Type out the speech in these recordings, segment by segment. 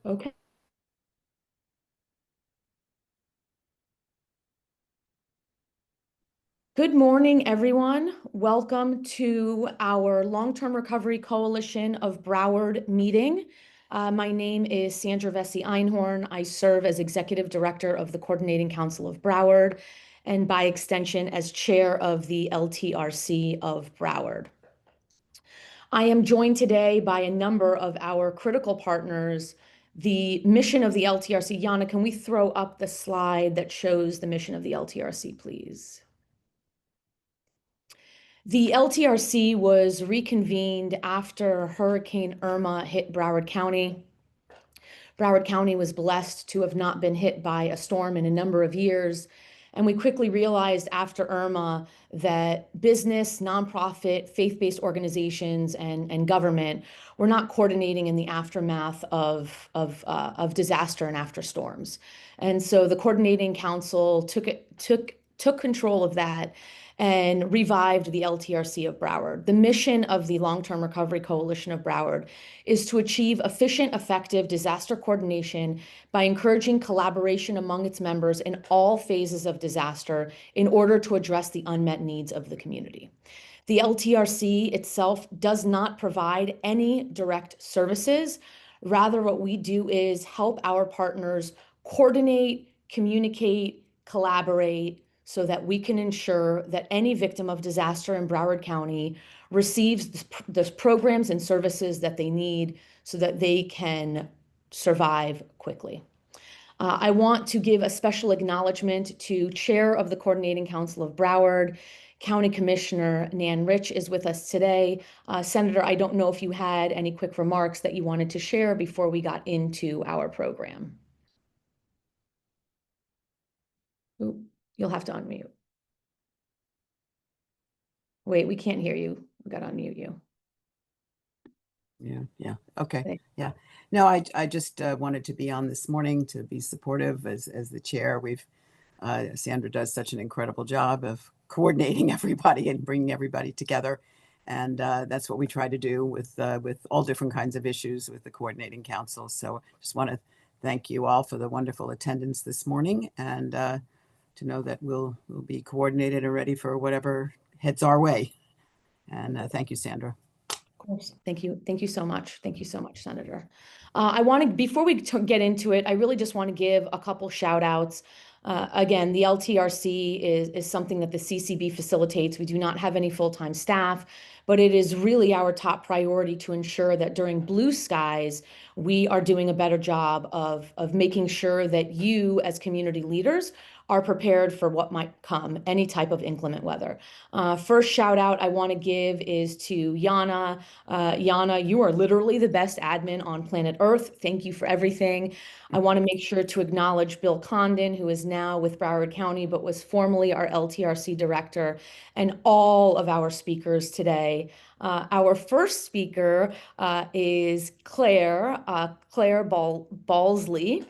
Okay. Good morning, everyone. Welcome to our Long-Term Recovery Coalition of Broward meeting. My name is Sandra Vesey Einhorn. I serve as Executive Director of the Coordinating Council of Broward, and by extension, as Chair of the LTRC of Broward. I am joined today by a number of our critical partners. The mission of the LTRC, Yana, can we throw up the slide that shows the mission of the LTRC, please? The LTRC was reconvened after Hurricane Irma hit Broward County. Broward County was blessed to have not been hit by a storm in a number of years. And we quickly realized after Irma that business, nonprofit, faith-based organizations, and government were not coordinating in the aftermath of disaster and after storms. And so the Coordinating Council took control of that and revived the LTRC of Broward. The mission of the Long-Term Recovery Coalition of Broward is to achieve efficient, effective disaster coordination by encouraging collaboration among its members in all phases of disaster in order to address the unmet needs of the community. The LTRC itself does not provide any direct services. Rather, what we do is help our partners coordinate, communicate, collaborate, so that we can ensure that any victim of disaster in Broward County receives the programs and services that they need so that they can survive quickly. I want to give a special acknowledgement to Chair of the Coordinating Council of Broward, County Commissioner Nan Rich is with us today. Senator, I don't know if you had any quick remarks that you wanted to share before we got into our program. Ooh, you'll have to unmute. Wait, we can't hear you. We got to unmute you. Yeah. Okay. Yeah. No, I just wanted to be on this morning to be supportive as the chair. Sandra does such an incredible job of coordinating everybody and bringing everybody together. And that's what we try to do with all different kinds of issues with the Coordinating Council. So just want to thank you all for the wonderful attendance this morning, and to know that we'll be coordinated and ready for whatever heads our way. And thank you, Sandra. Of course. Thank you. Thank you so much. Thank you so much, Senator. Before we get into it, I really just want to give a couple shout outs. Again, the LTRC is something that the CCB facilitates. We do not have any full-time staff, but it is really our top priority to ensure that during blue skies, we are doing a better job of making sure that you as community leaders are prepared for what might come, any type of inclement weather. First shout out I want to give is to Yana. Yana, you are literally the best admin on planet Earth. Thank you for everything. I want to make sure to acknowledge Bill Condon, who is now with Broward County, but was formerly our LTRC director, and all of our speakers today. Our first speaker is Claire Balsley.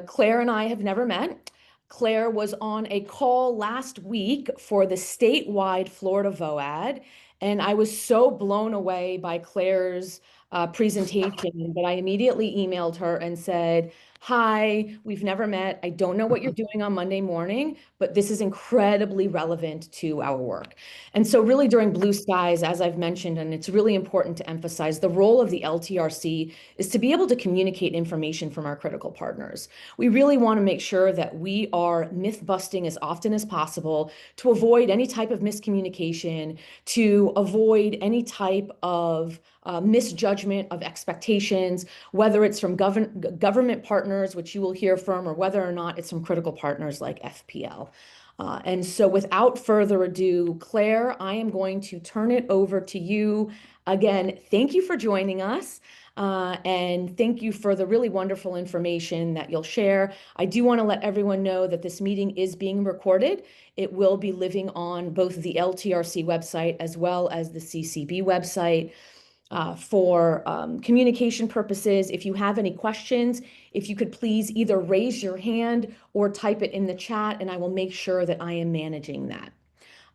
Claire and I have never met. Claire was on a call last week for the statewide Florida VOAD, and I was so blown away by Claire's presentation that I immediately emailed her and said, "Hi, we've never met. I don't know what you're doing on Monday morning, but this is incredibly relevant to our work." And so really during blue skies, as I've mentioned, and it's really important to emphasize, the role of the LTRC is to be able to communicate information from our critical partners. We really want to make sure that we are myth busting as often as possible to avoid any type of miscommunication, to avoid any type of misjudgment of expectations, whether it's from government partners, which you will hear from, or whether or not it's from critical partners like FPL. And so without further ado, Claire, I am going to turn it over to you. Again, thank you for joining us. And thank you for the really wonderful information that you'll share. I do want to let everyone know that this meeting is being recorded. It will be living on both the LTRC website as well as the CCB website. For communication purposes, if you have any questions, if you could please either raise your hand or type it in the chat, and I will make sure that I am managing that.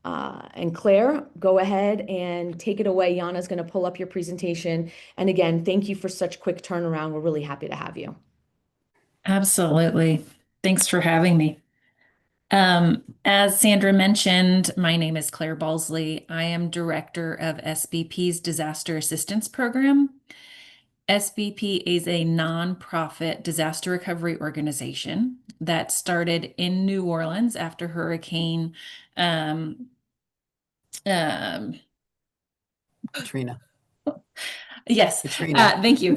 And Claire, go ahead and take it away. Yana's going to pull up your presentation. And again, thank you for such quick turnaround. We're really happy to have you. Absolutely. Thanks for having me. As Sandra mentioned, my name is Claire Balsley. I am director of SBP's Disaster Assistance Program. SBP is a nonprofit disaster recovery organization that started in New Orleans after Hurricane um, um, Katrina. yes, Katrina. thank you.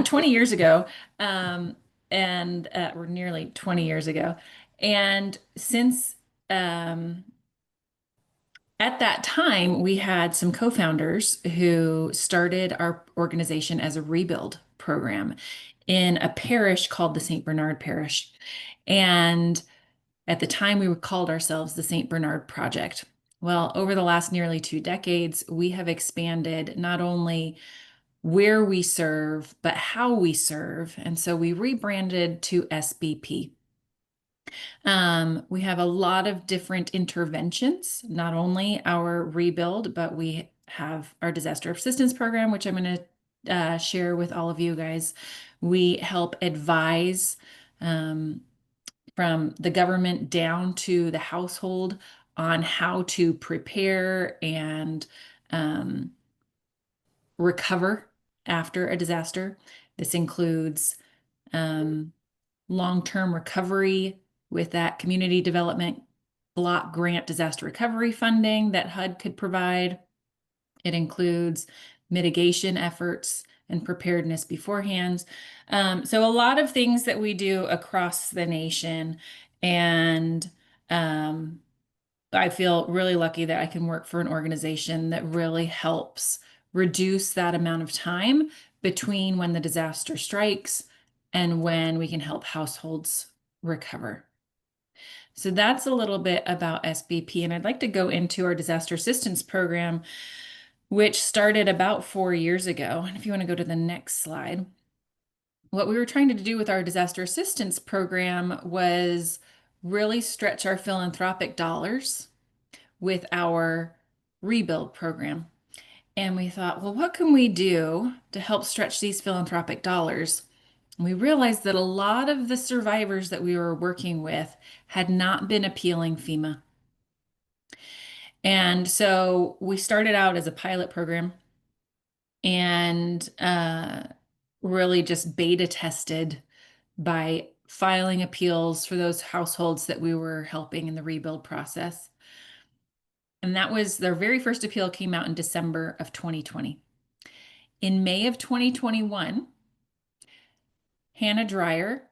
20 years ago, or nearly 20 years ago. And since um, at that time, we had some co-founders who started our organization as a rebuild program in a parish called the St. Bernard Parish. And at the time, we called ourselves the St. Bernard Project. Well, over the last nearly 2 decades, we have expanded not only where we serve, but how we serve. And so we rebranded to SBP. We have a lot of different interventions, not only our rebuild, but we have our disaster assistance program, which I'm going to share with all of you guys. We help advise from the government down to the household on how to prepare and recover after a disaster. This includes um, long-term recovery with that community development block grant disaster recovery funding that HUD could provide. It includes mitigation efforts and preparedness beforehand. So a lot of things that we do across the nation. And I feel really lucky that I can work for an organization that really helps reduce that amount of time between when the disaster strikes and when we can help households recover. So that's a little bit about SBP, and I'd like to go into our disaster assistance program, which started about 4 years ago. And if you want to go to the next slide, what we were trying to do with our disaster assistance program was really stretch our philanthropic dollars with our rebuild program. And we thought, well, what can we do to help stretch these philanthropic dollars? And we realized that a lot of the survivors that we were working with had not been appealing FEMA. And so we started out as a pilot program and really just beta tested by filing appeals for those households that we were helping in the rebuild process. And that was their very first appeal came out in December of 2020. In May of 2021, Hannah Dreyer,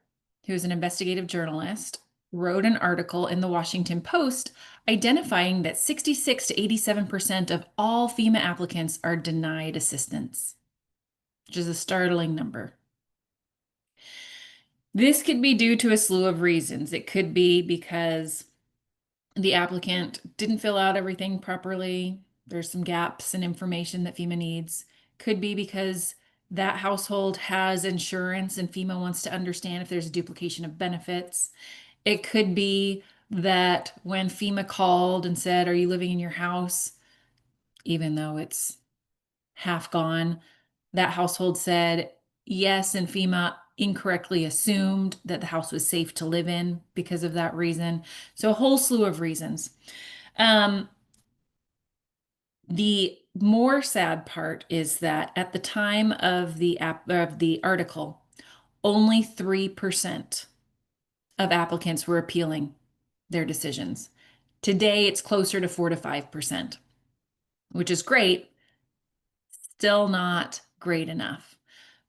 who is an investigative journalist, wrote an article in the Washington Post identifying that 66 to 87% of all FEMA applicants are denied assistance, which is a startling number. This could be due to a slew of reasons. It could be because the applicant didn't fill out everything properly. There's some gaps in information that FEMA needs. Could be because that household has insurance and FEMA wants to understand if there's a duplication of benefits. It could be that when FEMA called and said, "Are you living in your house?" even though it's half gone, that household said yes, and FEMA incorrectly assumed that the house was safe to live in because of that reason. So a whole slew of reasons. The more sad part is that at the time of the article, only 3% of applicants were appealing their decisions. Today, it's closer to 4 to 5%, which is great, still not great enough.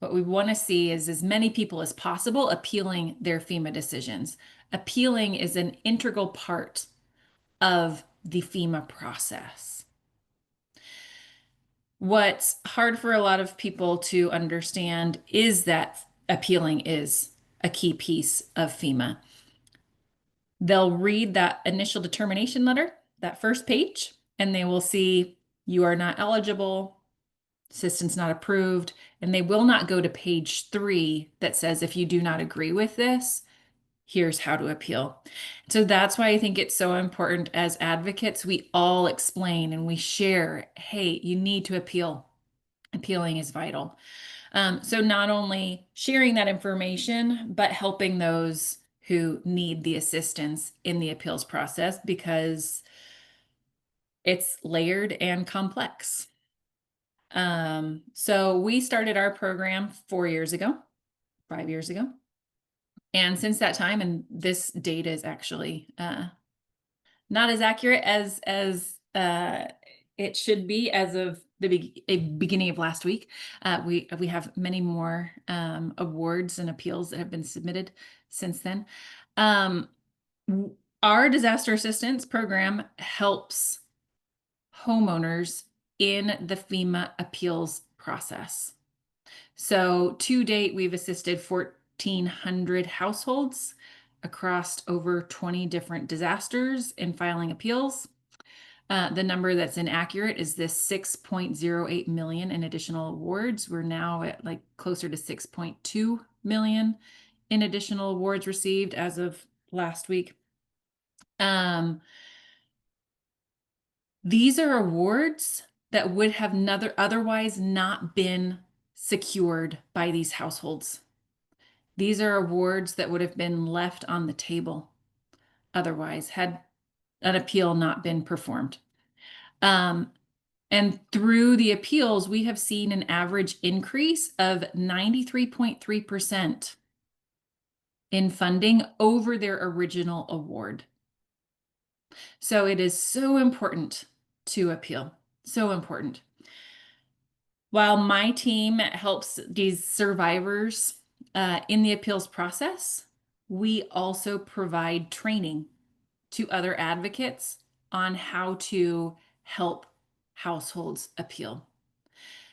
What we want to see is as many people as possible appealing their FEMA decisions. Appealing is an integral part of the FEMA process. What's hard for a lot of people to understand is that appealing is a key piece of FEMA. They'll read that initial determination letter, that first page, and they will see you are not eligible, assistance not approved, and they will not go to page 3 that says if you do not agree with this, here's how to appeal. So that's why I think it's so important as advocates, we all explain and we share, hey, you need to appeal. Appealing is vital. So not only sharing that information, but helping those who need the assistance in the appeals process because it's layered and complex. So we started our program 4 years ago, 5 years ago. And since that time, and this data is actually not as accurate as it should be as of the beginning of last week. We have many more awards and appeals that have been submitted since then. Our disaster assistance program helps homeowners in the FEMA appeals process. So to date, we've assisted 1,400 households across over 20 different disasters in filing appeals. The number that's inaccurate is this 6.08 million in additional awards. We're now at like closer to 6.2 million in additional awards received as of last week. These are awards that would have otherwise not been secured by these households. These are awards that would have been left on the table otherwise had an appeal not been performed. And through the appeals, we have seen an average increase of 93.3% in funding over their original award. So it is so important to appeal, so important. While my team helps these survivors in the appeals process, we also provide training to other advocates on how to help households appeal.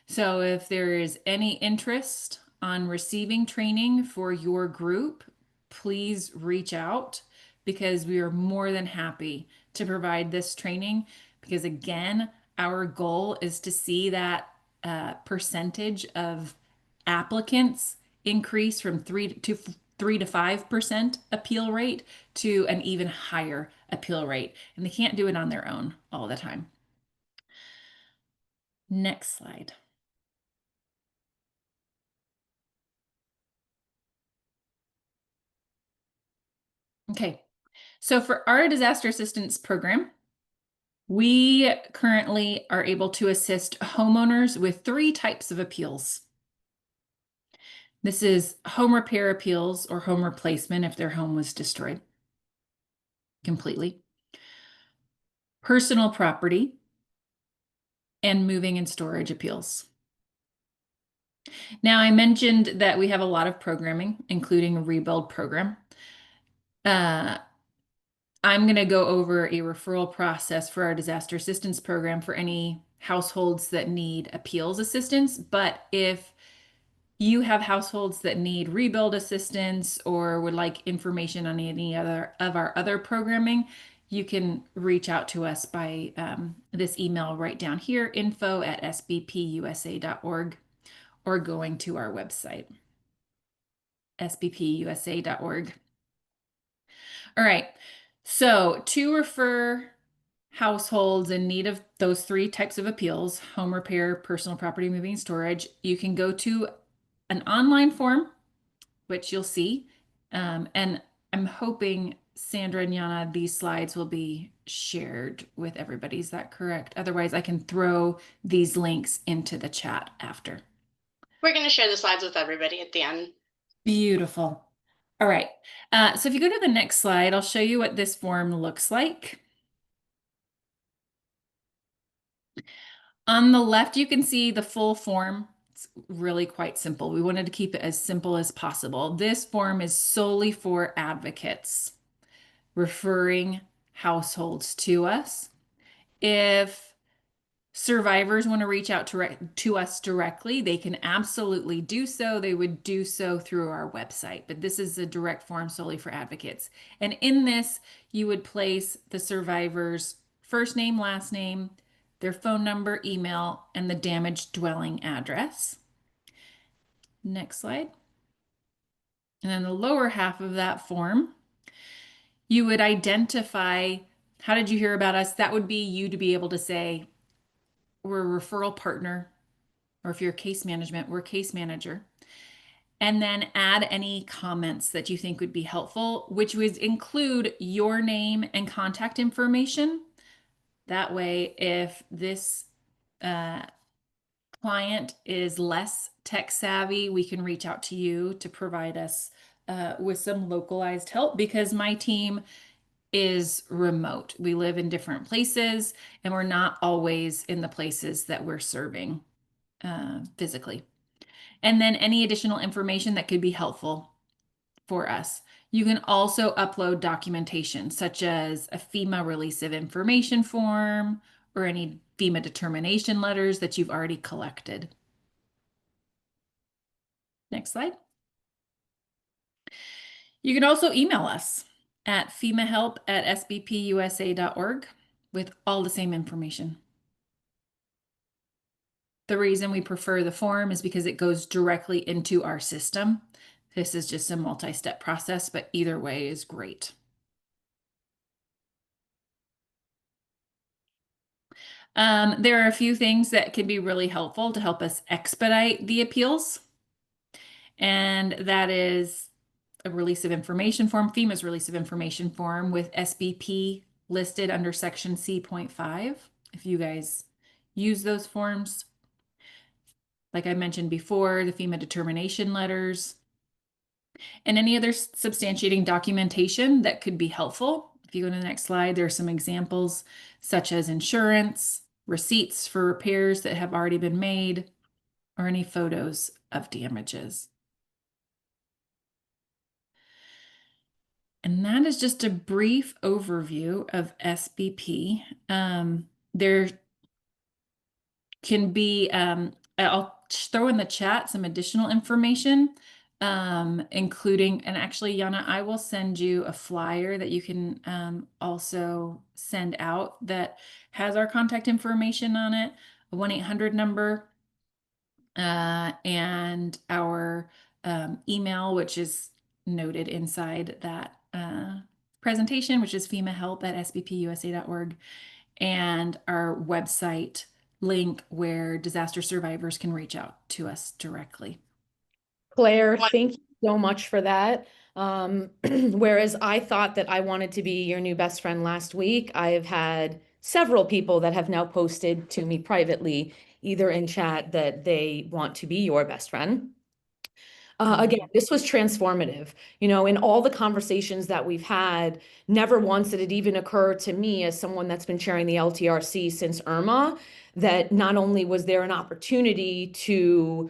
So if there is any interest on receiving training for your group, please reach out because we are more than happy to provide this training because again, our goal is to see that percentage of applicants increase from 3 to 5% appeal rate to an even higher appeal rate. And they can't do it on their own all the time. Next slide. Okay, so for our disaster assistance program, we currently are able to assist homeowners with 3 types of appeals. This is home repair appeals or home replacement if their home was destroyed completely, personal property, and moving and storage appeals. Now, I mentioned that we have a lot of programming, including a rebuild program. I'm going to go over a referral process for our disaster assistance program for any households that need appeals assistance. But if you have households that need rebuild assistance or would like information on any other of our other programming, you can reach out to us by this email right down here, info@sbpusa.org, or going to our website, sbpusa.org. All right. So to refer households in need of those 3 types of appeals, home repair, personal property, moving, and storage, you can go to an online form, which you'll see. And I'm hoping, Sandra and Yana, these slides will be shared with everybody. Is that correct? Otherwise, I can throw these links into the chat after. We're going to share the slides with everybody at the end. Beautiful. All right. So if you go to the next slide, I'll show you what this form looks like. On the left, you can see the full form. It's really quite simple. We wanted to keep it as simple as possible. This form is solely for advocates referring households to us. If survivors want to reach out to us directly, they can absolutely do so. They would do so through our website, but this is a direct form solely for advocates. And in this, you would place the survivor's first name, last name, their phone number, email, and the damaged dwelling address. Next slide. And then the lower half of that form You would identify, how did you hear about us? That would be you to be able to say, we're a referral partner, or if you're case management, we're a case manager. And then add any comments that you think would be helpful, which would include your name and contact information. That way, if this client is less tech savvy, we can reach out to you to provide us with some localized help, because my team is remote. We live in different places and we're not always in the places that we're serving physically. And then any additional information that could be helpful for us. You can also upload documentation such as a FEMA release of information form or any FEMA determination letters that you've already collected. Next slide. You can also email us at femahelp@sbpusa.org with all the same information. The reason we prefer the form is because it goes directly into our system. This is just a multi-step process, but either way is great. There are a few things that can be really helpful to help us expedite the appeals. And that is a release of information form, FEMA's release of information form with SBP listed under section C.5. If you guys use those forms, like I mentioned before, the FEMA determination letters, and any other substantiating documentation that could be helpful. If you go to the next slide, there are some examples such as insurance, receipts for repairs that have already been made, or any photos of damages. And that is just a brief overview of SBP. There can be, I'll throw in the chat some additional information, including, and actually, Yana, I will send you a flyer that you can also send out that has our contact information on it, a 1-800 number, and our email, which is noted inside that presentation, which is femahelp@sbpusa.org, and our website link where disaster survivors can reach out to us directly. Claire, thank you so much for that. Whereas I thought that I wanted to be your new best friend last week, I have had several people that have now posted to me privately, either in chat, that they want to be your best friend. Again, this was transformative. You know, in all the conversations that we've had, never once did it even occur to me, as someone that's been chairing the LTRC since Irma, that not only was there an opportunity to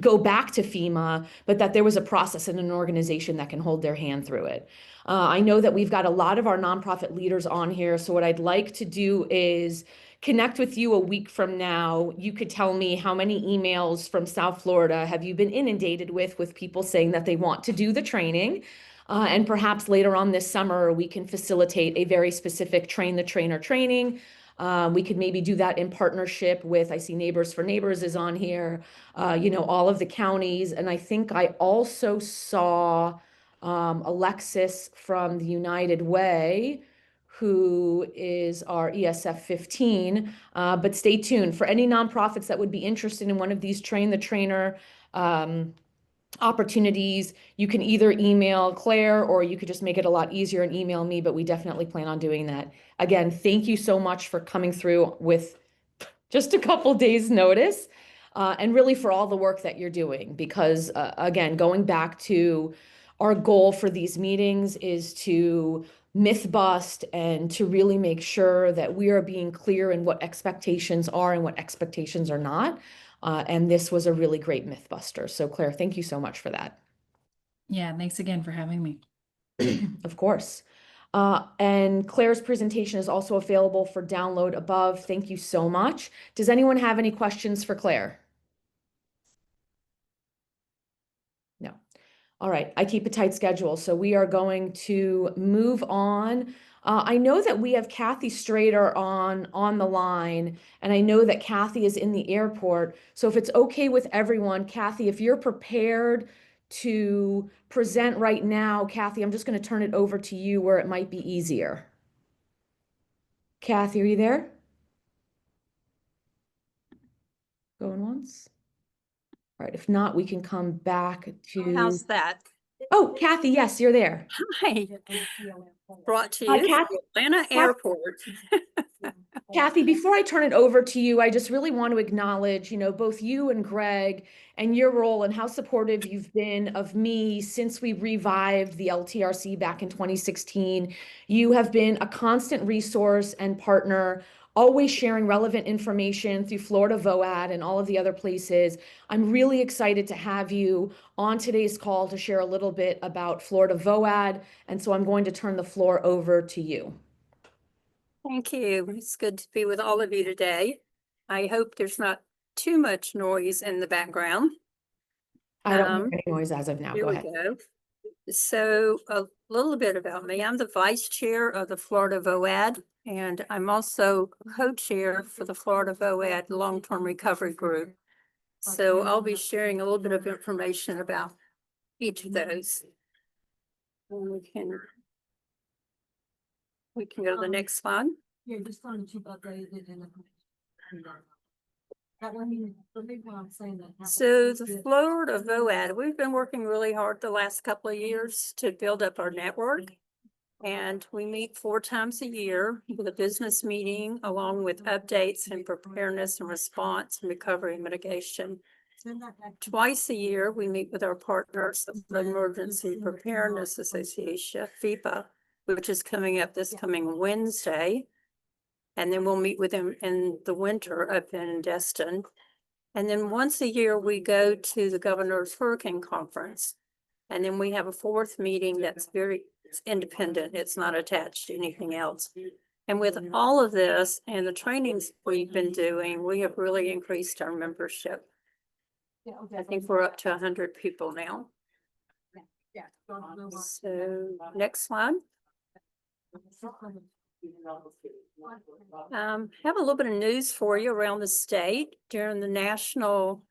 go back to FEMA, but that there was a process and an organization that can hold their hand through it. I know that we've got a lot of our nonprofit leaders on here, so what I'd like to do is connect with you a week from now. You could tell me how many emails from South Florida have you been inundated with people saying that they want to do the training. And perhaps later on this summer, we can facilitate a very specific train the trainer training. We could maybe do that in partnership with, I see Neighbors for Neighbors is on here, you know, all of the counties. And I think I also saw Alexis from the United Way, who is our ESF 15, but stay tuned for any nonprofits that would be interested in one of these train the trainer opportunities. You can either email Claire or you could just make it a lot easier and email me, but we definitely plan on doing that. Again, thank you so much for coming through with just a couple days notice, and really for all the work that you're doing, because again, going back to our goal for these meetings is to myth bust and to really make sure that we are being clear in what expectations are and what expectations are not. And this was a really great myth buster. So Claire, thank you so much for that. Yeah, thanks again for having me. Of course. And Claire's presentation is also available for download above. Thank you so much. Does anyone have any questions for Claire? No. All right, I keep a tight schedule, so we are going to move on. I know that we have Kathy Strader on the line, and I know that Kathy is in the airport. So if it's okay with everyone, Kathy, if you're prepared to present right now. Kathy, I'm just going to turn it over to you where it might be easier. Kathy, are you there? Going once? All right, if not, we can come back to. How's that? Oh, Kathy, yes, you're there. Hi. Brought to Hi, you Kathy. from Atlanta Airport. Kathy, before I turn it over to you, I just really want to acknowledge, both you and Greg and your role and how supportive you've been of me since we revived the LTRC back in 2016. You have been a constant resource and partner, always sharing relevant information through Florida VOAD and all of the other places. I'm really excited to have you on today's call to share a little bit about Florida VOAD. And so I'm going to turn the floor over to you. Thank you. It's good to be with all of you today. I hope there's not too much noise in the background. I don't hear any noise as of now. Here Go we ahead. go. So a little bit about me. I'm the vice chair of the Florida VOAD, and I'm also co-chair for the Florida VOAD Long-Term Recovery Group. So I'll be sharing a little bit of information about each of those. And we can go to the next slide. Yeah, just trying to keep updated and that one, the big one I'm saying that. So the Florida VOAD, we've been working really hard the last couple of years to build up our network. And we meet 4 times a year with a business meeting along with updates and preparedness and response and recovery and mitigation. Twice a year, we meet with our partners, the Emergency Preparedness Association, FEPA, which is coming up this coming Wednesday. And then we'll meet with them in the winter up in Destin. And then once a year, we go to the Governor's Hurricane Conference. And then we have a 4th meeting that's it's independent. It's not attached to anything else. And with all of this and the trainings we've been doing, we have really increased our membership. I think we're up to 100 people now. So next slide. Have a little bit of news for you around the state. During the national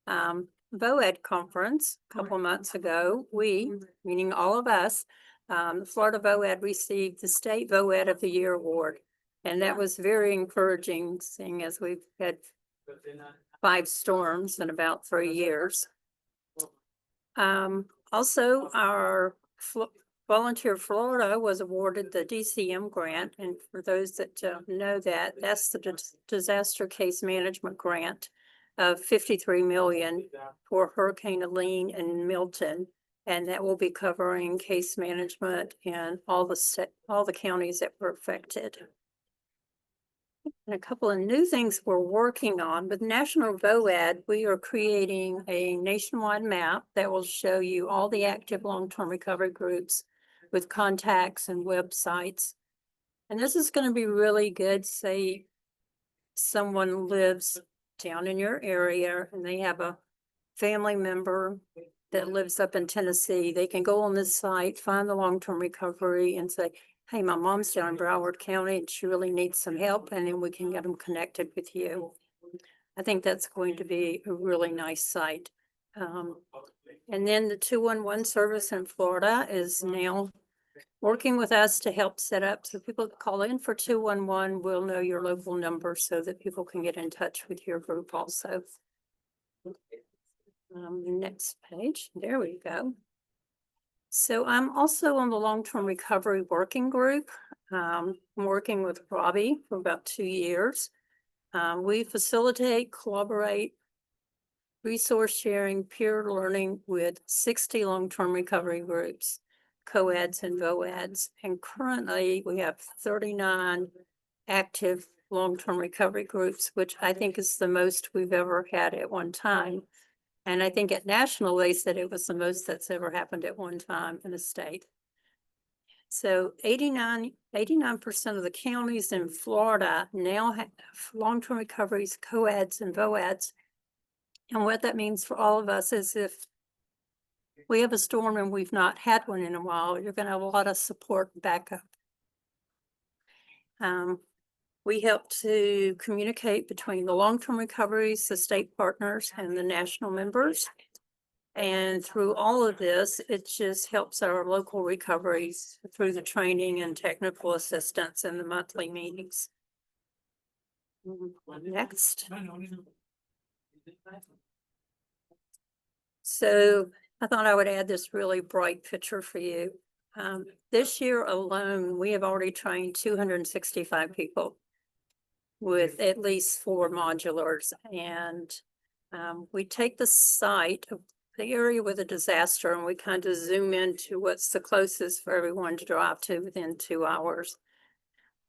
VOAD conference a couple of months ago, we, meaning all of us, the Florida VOAD received the State VOAD of the Year award. And that was very encouraging, seeing as we've had 5 storms in about 3 years. Also, our Volunteer Florida was awarded the DCM grant. And for those that don't know that, that's the Disaster Case Management Grant of $53 million for Hurricane Helene and Milton. And that will be covering case management in all the counties that were affected. And a couple of new things we're working on. With National VOAD, we are creating a nationwide map that will show you all the active long-term recovery groups with contacts and websites. And this is going to be really good. Say someone lives down in your area and they have a family member that lives up in Tennessee. They can go on this site, find the long-term recovery and say, hey, my mom's down in Broward County and she really needs some help. And then we can get them connected with you. I think that's going to be a really nice site. And then the 211 service in Florida is now working with us to help set up so people that call in for 211 will know your local number so that people can get in touch with your group also. Next page, there we go. So I'm also on the long-term recovery working group. I'm working with Robbie for about 2 years. We facilitate, collaborate, resource sharing, peer learning with 60 long-term recovery groups, COADs and VOADs. And currently we have 39 active long-term recovery groups, which I think is the most we've ever had at one time. And I think at national, they said it was the most that's ever happened at one time in the state. So 89% of the counties in Florida now have long-term recoveries, COADs and VOADs. And what that means for all of us is if we have a storm and we've not had one in a while, you're going to have a lot of support and backup. We help to communicate between the long-term recoveries, the state partners, and the national members. And through all of this, it just helps our local recoveries through the training and technical assistance in the monthly meetings. Next. So I thought I would add this really bright picture for you. This year alone, we have already trained 265 people with at least 4 modulars. And we take the site of the area with a disaster and we kind of zoom into what's the closest for everyone to drive to within 2 hours.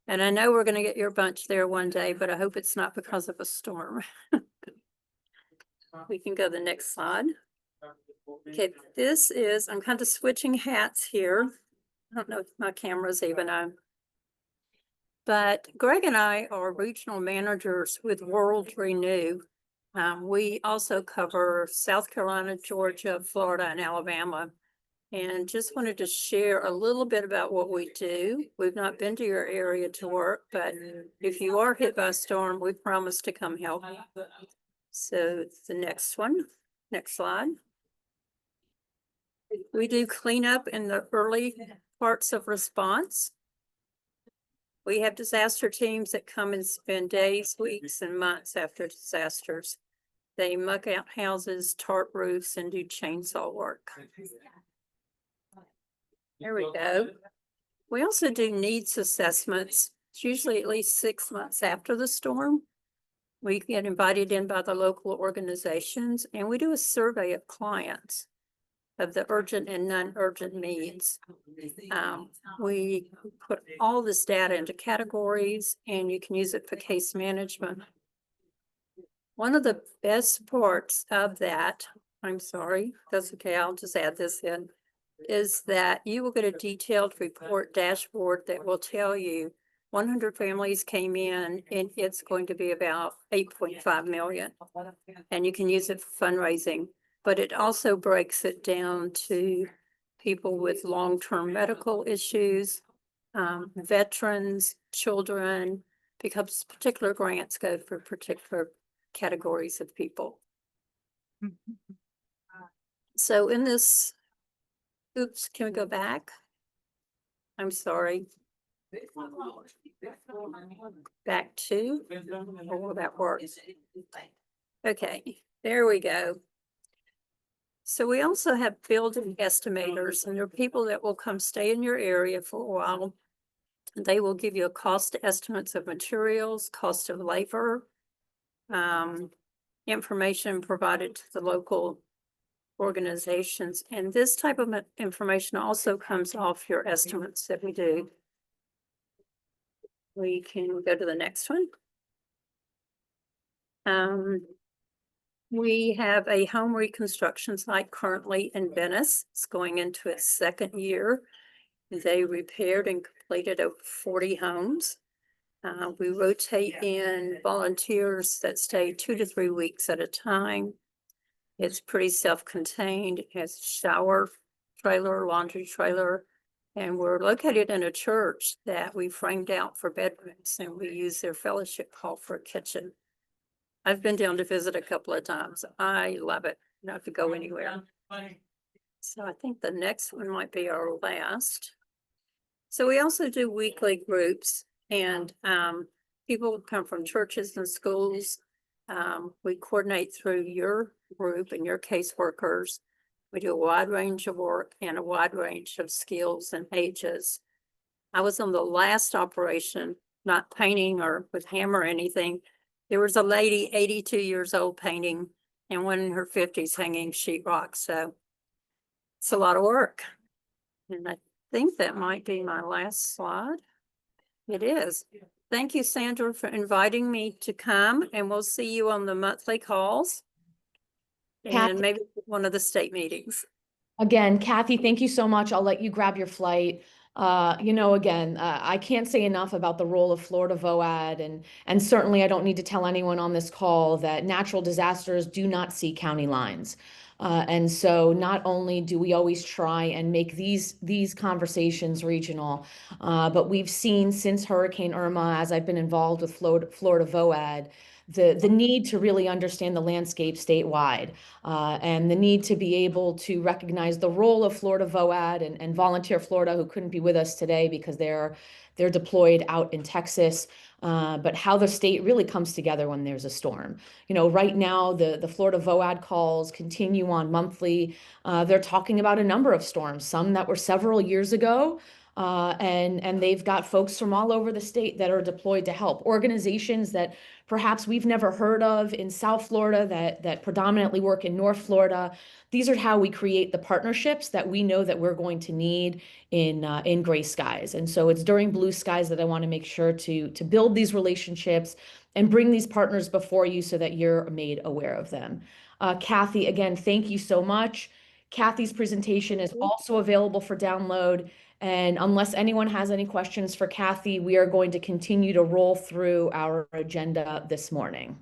And I know we're going to get your bunch there one day, but I hope it's not because of a storm. We can go to the next slide. Okay, this is, I'm kind of switching hats here. I don't know if my camera's even on. But Greg and I are regional managers with World Renew. We also cover South Carolina, Georgia, Florida, and Alabama. And just wanted to share a little bit about what we do. We've not been to your area to work, but if you are hit by a storm, we promise to come help. So the next one, next slide. We do cleanup in the early parts of response. We have disaster teams that come and spend days, weeks, and months after disasters. They muck out houses, tarp roofs, and do chainsaw work. There we go. We also do needs assessments. It's usually at least 6 months after the storm. We get invited in by the local organizations and we do a survey of clients of the urgent and non-urgent needs. We put all this data into categories and you can use it for case management. One of the best parts of that, I'm sorry, that's okay, I'll just add this in, is that you will get a detailed report dashboard that will tell you 100 families came in and it's going to be about 8.5 million. And you can use it for fundraising, but it also breaks it down to people with long-term medical issues, veterans, children, because particular grants go for particular categories of people. So in this, oops, can we go back? I'm sorry. Back to, or will that work? Okay, there we go. So we also have building estimators, and there are people that will come stay in your area for a while. They will give you a cost estimates of materials, cost of labor, information provided to the local organizations. And this type of information also comes off your estimates that we do. We can go to the next one. We have a home reconstruction site currently in Venice. It's going into its 2nd year. They repaired and completed over 40 homes. We rotate in volunteers that stay 2 to 3 weeks at a time. It's pretty self-contained. It has a shower trailer, laundry trailer, and we're located in a church that we framed out for bedrooms, and we use their fellowship hall for a kitchen. I've been down to visit a couple of times. I love it. Not to go anywhere. So I think the next one might be our last. So we also do weekly groups, and people come from churches and schools. We coordinate through your group and your caseworkers. We do a wide range of work and a wide range of skills and ages. I was on the last operation, not painting or with hammer or anything. There was a lady, 82 years old, painting, and one in her 50s hanging sheetrock. So it's a lot of work. And I think that might be my last slide. It is. Thank you, Sandra, for inviting me to come, and we'll see you on the monthly calls and maybe one of the state meetings. Again, Kathy, thank you so much. I'll let you grab your flight. Again, I can't say enough about the role of Florida VOAD, and certainly I don't need to tell anyone on this call that natural disasters do not see county lines. And so not only do we always try and make these conversations regional, but we've seen since Hurricane Irma, as I've been involved with Florida VOAD, the need to really understand the landscape statewide, and the need to be able to recognize the role of Florida VOAD and Volunteer Florida, who couldn't be with us today because they're deployed out in Texas, but how the state really comes together when there's a storm. You know, right now the Florida VOAD calls continue on monthly. They're talking about a number of storms, some that were several years ago, and they've got folks from all over the state that are deployed to help. Organizations that perhaps we've never heard of in South Florida that predominantly work in North Florida. These are how we create the partnerships that we know that we're going to need in gray skies. And so it's during blue skies that I want to make sure to build these relationships and bring these partners before you so that you're made aware of them. Kathy, again, thank you so much. Kathy's presentation is also available for download. And unless anyone has any questions for Kathy, we are going to continue to roll through our agenda this morning.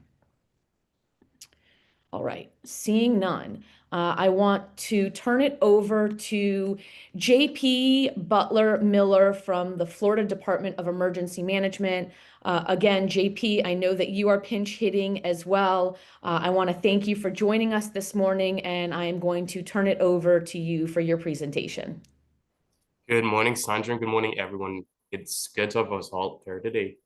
All right, seeing none, I want to turn it over to JP Butler Miller from the Florida Department of Emergency Management. Again, JP, I know that you are pinch hitting as well. I want to thank you for joining us this morning, and I am going to turn it over to you for your presentation. Good morning, Sandra, and good morning, everyone. It's good to have us all here today.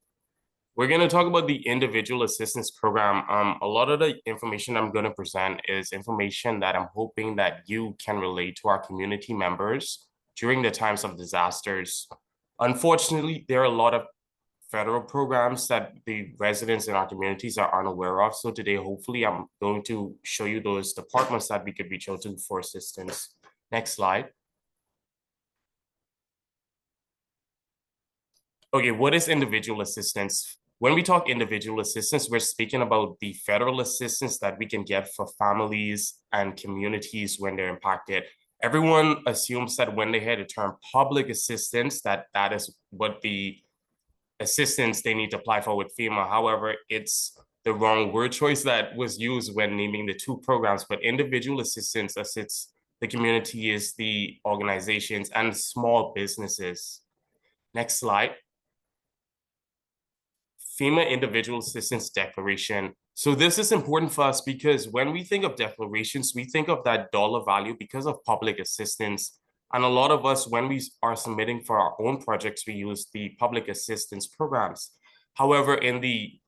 We're going to talk about the Individual Assistance Program. A lot of the information I'm going to present is information that I'm hoping that you can relate to our community members during the times of disasters. Unfortunately, there are a lot of federal programs that the residents in our communities are unaware of. So today, hopefully, I'm going to show you those departments that we could reach out to for assistance. Next slide. Okay, what is individual assistance? When we talk individual assistance, we're speaking about the federal assistance that we can get for families and communities when they're impacted. Everyone assumes that when they hear the term public assistance, that is what the assistance they need to apply for with FEMA. However, it's the wrong word choice that was used when naming the two programs, but individual assistance assists the communities, the organizations, and small businesses. Next slide. FEMA Individual Assistance Declaration. So this is important for us because when we think of declarations, we think of that dollar value because of public assistance. And a lot of us, when we are submitting for our own projects, we use the public assistance programs. However, in the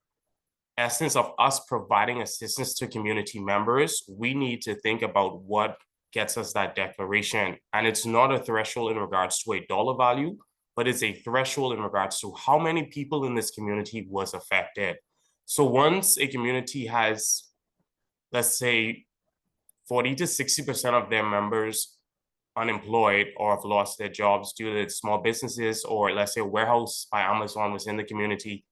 essence of us providing assistance to community members, we need to think about what gets us that declaration. And it's not a threshold in regards to a dollar value, but it's a threshold in regards to how many people in this community was affected. So once a community has, let's say, 40 to 60% of their members unemployed or have lost their jobs due to small businesses, or let's say a warehouse by Amazon was in the community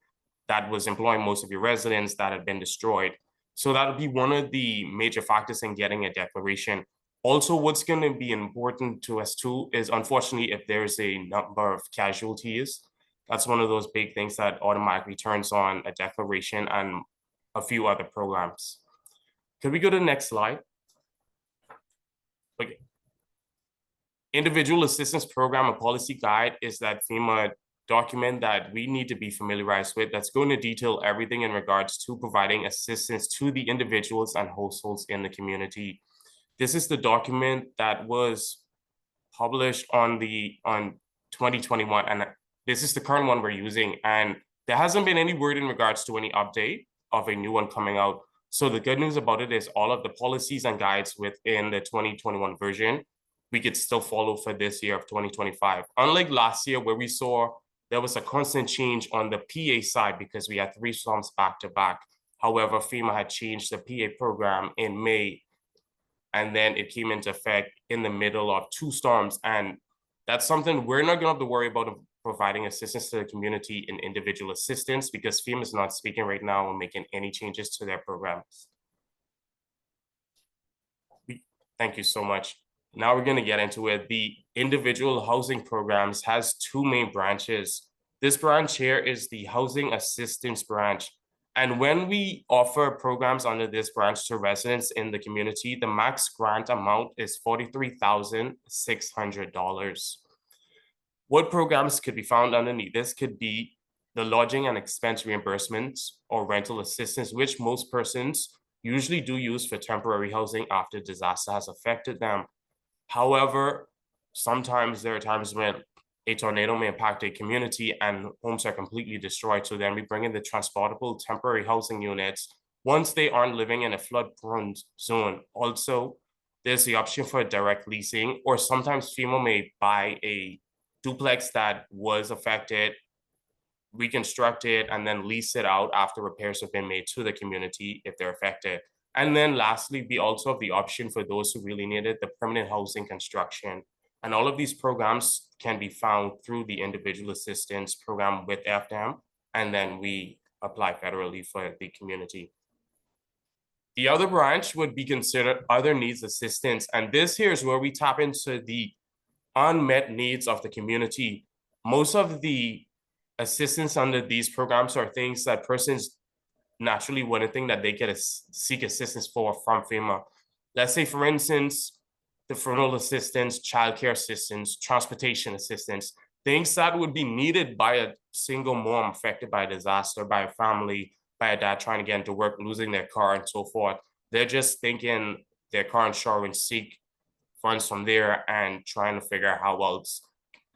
that was employing most of your residents that had been destroyed. So that would be one of the major factors in getting a declaration. Also, what's going to be important to us too is, unfortunately, if there's a number of casualties, that's one of those big things that automatically turns on a declaration and a few other programs. Could we go to the next slide? Okay. Individual Assistance Program, a policy guide, is that FEMA document that we need to be familiarized with that's going to detail everything in regards to providing assistance to the individuals and households in the community. This is the document that was published on 2021, and this is the current one we're using. And there hasn't been any word in regards to any update of a new one coming out. So the good news about it is all of the policies and guides within the 2021 version, we could still follow for this year of 2025. Unlike last year where we saw there was a constant change on the PA side because we had 3 storms back to back. However, FEMA had changed the PA program in May, and then it came into effect in the middle of 2 storms. And that's something we're not going to have to worry about providing assistance to the community in individual assistance because FEMA is not speaking right now on making any changes to their programs. Thank you so much. Now we're going to get into it. The individual housing programs has 2 main branches. This branch here is the housing assistance branch. And when we offer programs under this branch to residents in the community, the max grant amount is $43,600. What programs could be found underneath this could be the lodging and expense reimbursements or rental assistance, which most persons usually do use for temporary housing after disaster has affected them. However, sometimes there are times when a tornado may impact a community and homes are completely destroyed. So then we bring in the transportable temporary housing units once they aren't living in a flood-prone zone. Also, there's the option for direct leasing, or sometimes FEMA may buy a duplex that was affected, reconstruct it, and then lease it out after repairs have been made to the community if they're affected. And then lastly, we also have the option for those who really need it, the permanent housing construction. And all of these programs can be found through the individual assistance program with FDEM, and then we apply federally for the community. The other branch would be considered other needs assistance. And this here is where we tap into the unmet needs of the community. Most of the assistance under these programs are things that persons naturally wouldn't think that they could seek assistance for from FEMA. Let's say, for instance, the funeral assistance, childcare assistance, transportation assistance, things that would be needed by a single mom affected by a disaster, by a family, by a dad trying to get into work, losing their car, and so forth. They're just thinking their car insurance, seek funds from there, and trying to figure out how else.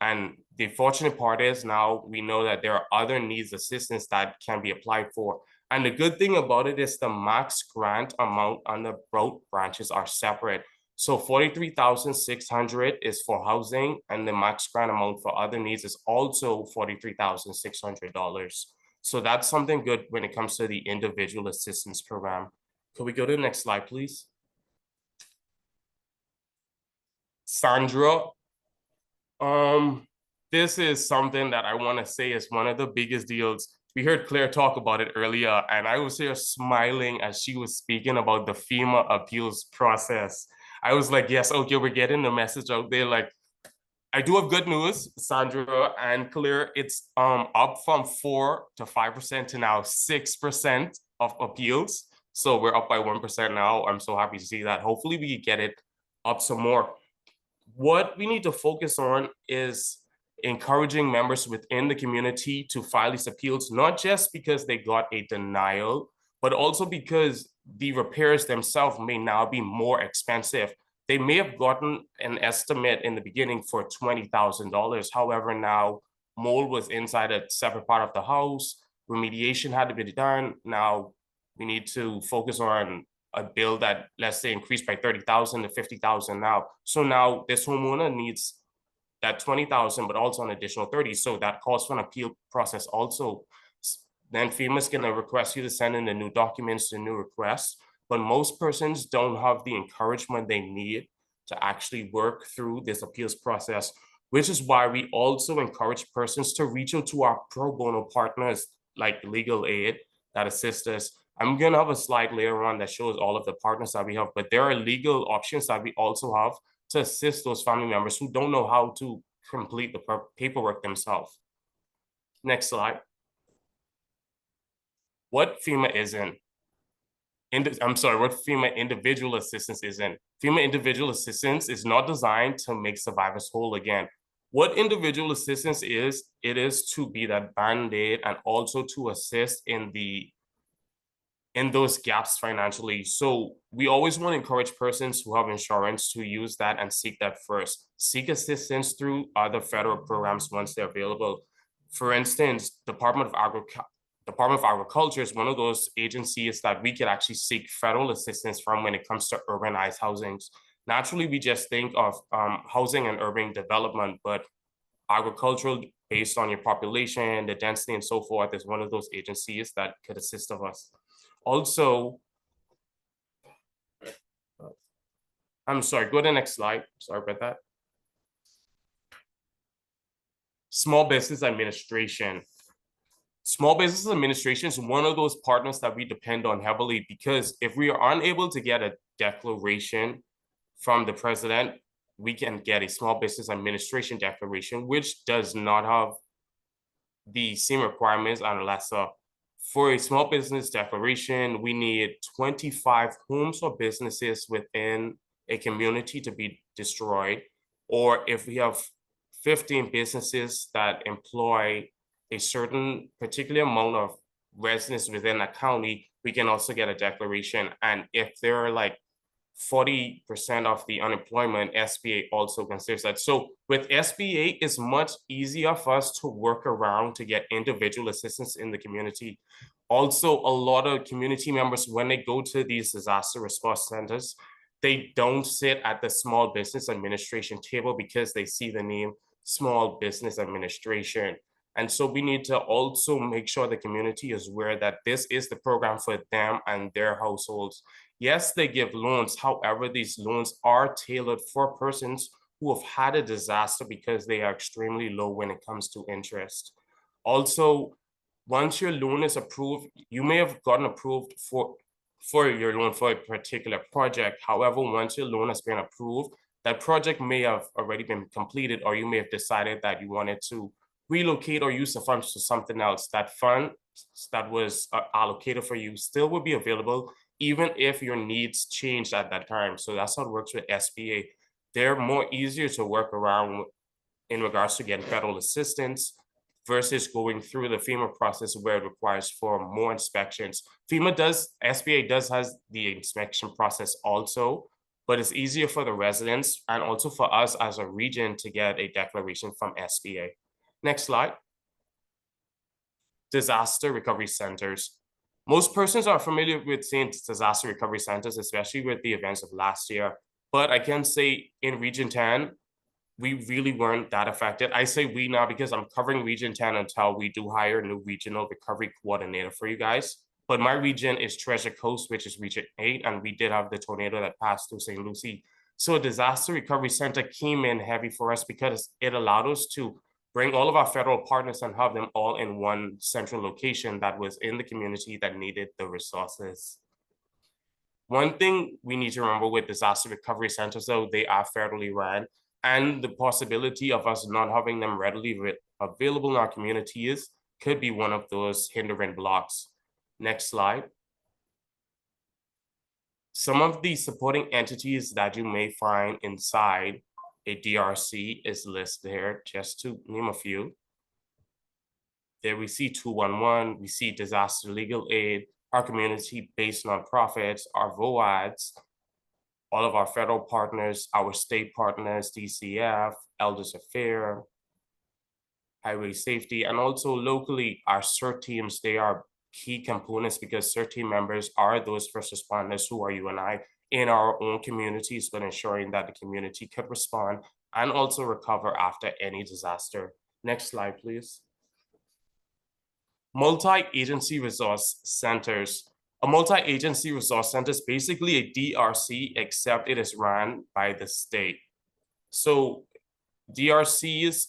And the fortunate part is now we know that there are other needs assistance that can be applied for. And the good thing about it is the max grant amount on the both branches are separate. So $43,600 is for housing, and the max grant amount for other needs is also $43,600. So that's something good when it comes to the individual assistance program. Could we go to the next slide, please? Sandra, this is something that I want to say is one of the biggest deals. We heard Claire talk about it earlier, and I was here smiling as she was speaking about the FEMA appeals process. I was like, yes, okay, we're getting the message out there. Like, I do have good news, Sandra and Claire. It's up from 4 to 5% to now 6% of appeals. So we're up by 1% now. I'm so happy to see that. Hopefully we get it up some more. What we need to focus on is encouraging members within the community to file these appeals, not just because they got a denial, but also because the repairs themselves may now be more expensive. They may have gotten an estimate in the beginning for $20,000. However, now mold was inside a separate part of the house, remediation had to be done. Now we need to focus on a bill that, let's say, increased by $30,000 to $50,000 now. So now this homeowner needs that $20,000, but also an additional $30,000. So that calls for an appeal process also. Then FEMA's gonna request you to send in the new documents, the new requests, but most persons don't have the encouragement they need to actually work through this appeals process, which is why we also encourage persons to reach out to our pro bono partners like legal aid that assist us. I'm gonna have a slide later on that shows all of the partners that we have, but there are legal options that we also have to assist those family members who don't know how to complete the paperwork themselves. Next slide. What FEMA isn't. What FEMA individual assistance isn't. FEMA individual assistance is not designed to make survivors whole again. What individual assistance is, it is to be that band-aid and also to assist in those gaps financially. So we always want to encourage persons who have insurance to use that and seek that first. Seek assistance through other federal programs once they're available. For instance, Department of Agriculture is one of those agencies that we could actually seek federal assistance from when it comes to urbanized housings. Naturally, we just think of housing and urban development, but agricultural, based on your population, the density, and so forth, is one of those agencies that could assist of us. Also, I'm sorry, go to the next slide. Sorry about that. Small business administration. Small business administration is one of those partners that we depend on heavily, because if we are unable to get a declaration from the president, we can get a small business administration declaration, which does not have the same requirements unless for a small business declaration, we need 25 homes or businesses within a community to be destroyed. Or if we have 15 businesses that employ a certain particular amount of residents within a county, we can also get a declaration. And if there are like 40% of the unemployment, SBA also considers that. So with SBA, it's much easier for us to work around to get individual assistance in the community. Also, a lot of community members, when they go to these disaster response centers, they don't sit at the small business administration table because they see the name small business administration. And so we need to also make sure the community is aware that this is the program for them and their households. Yes, they give loans. However, these loans are tailored for persons who have had a disaster because they are extremely low when it comes to interest. Also, once your loan is approved, you may have gotten approved for your loan for a particular project. However, once your loan has been approved, that project may have already been completed, or you may have decided that you wanted to relocate or use the funds to something else. That fund that was allocated for you still will be available even if your needs changed at that time. So that's how it works with SBA. They're more easier to work around in regards to getting federal assistance versus going through the FEMA process where it requires for more inspections. SBA does has the inspection process also, but it's easier for the residents and also for us as a region to get a declaration from SBA. Next slide. Disaster recovery centers. Most persons are familiar with saying disaster recovery centers, especially with the events of last year. But I can say in Region 10, we really weren't that affected. I say we now because I'm covering Region 10 until we do hire a new regional recovery coordinator for you guys. But my region is Treasure Coast, which is Region 8, and we did have the tornado that passed through St. Lucie. So a disaster recovery center came in heavy for us because it allowed us to bring all of our federal partners and have them all in one central location that was in the community that needed the resources. One thing we need to remember with disaster recovery centers, though, they are federally run, and the possibility of us not having them readily available in our communities could be one of those hindering blocks. Next slide. Some of the supporting entities that you may find inside a DRC is listed here, just to name a few. There we see 211, we see disaster legal aid, our community-based nonprofits, our VOADs, all of our federal partners, our state partners, DCF, Elders Affairs, Highway Safety, and also locally, our CERT teams, they are key components because CERT team members are those first responders who are you and I in our own communities, but ensuring that the community could respond and also recover after any disaster. Next slide, please. Multi-agency resource centers. A multi-agency resource center is basically a DRC, except it is run by the state. So DRCs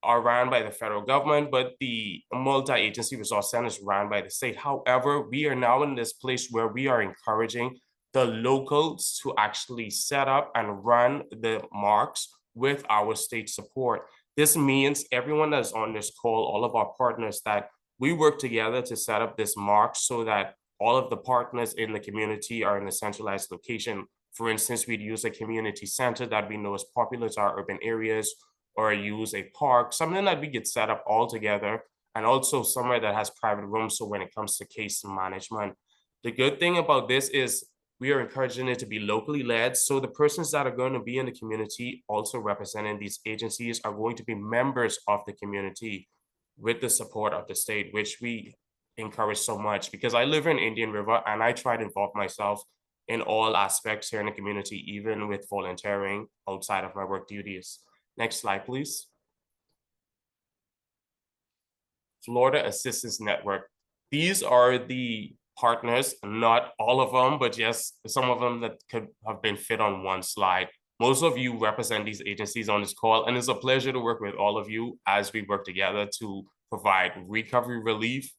are run by the federal government, but the multi-agency resource center is run by the state. However, we are now in this place where we are encouraging the locals to actually set up and run the marks with our state support. This means everyone that's on this call, all of our partners, that we work together to set up this mark so that all of the partners in the community are in a centralized location. For instance, we'd use a community center that we know is popular to our urban areas, or use a park, something that we get set up all together, and also somewhere that has private rooms. So when it comes to case management, the good thing about this is we are encouraging it to be locally led. So the persons that are going to be in the community also representing these agencies are going to be members of the community with the support of the state, which we encourage so much because I live in Indian River and I try to involve myself in all aspects here in the community, even with volunteering outside of my work duties. Next slide, please. Florida Assistance Network. These are the partners, not all of them, but just some of them that could have been fit on one slide. Most of you represent these agencies on this call, and it's a pleasure to work with all of you as we work together to provide recovery relief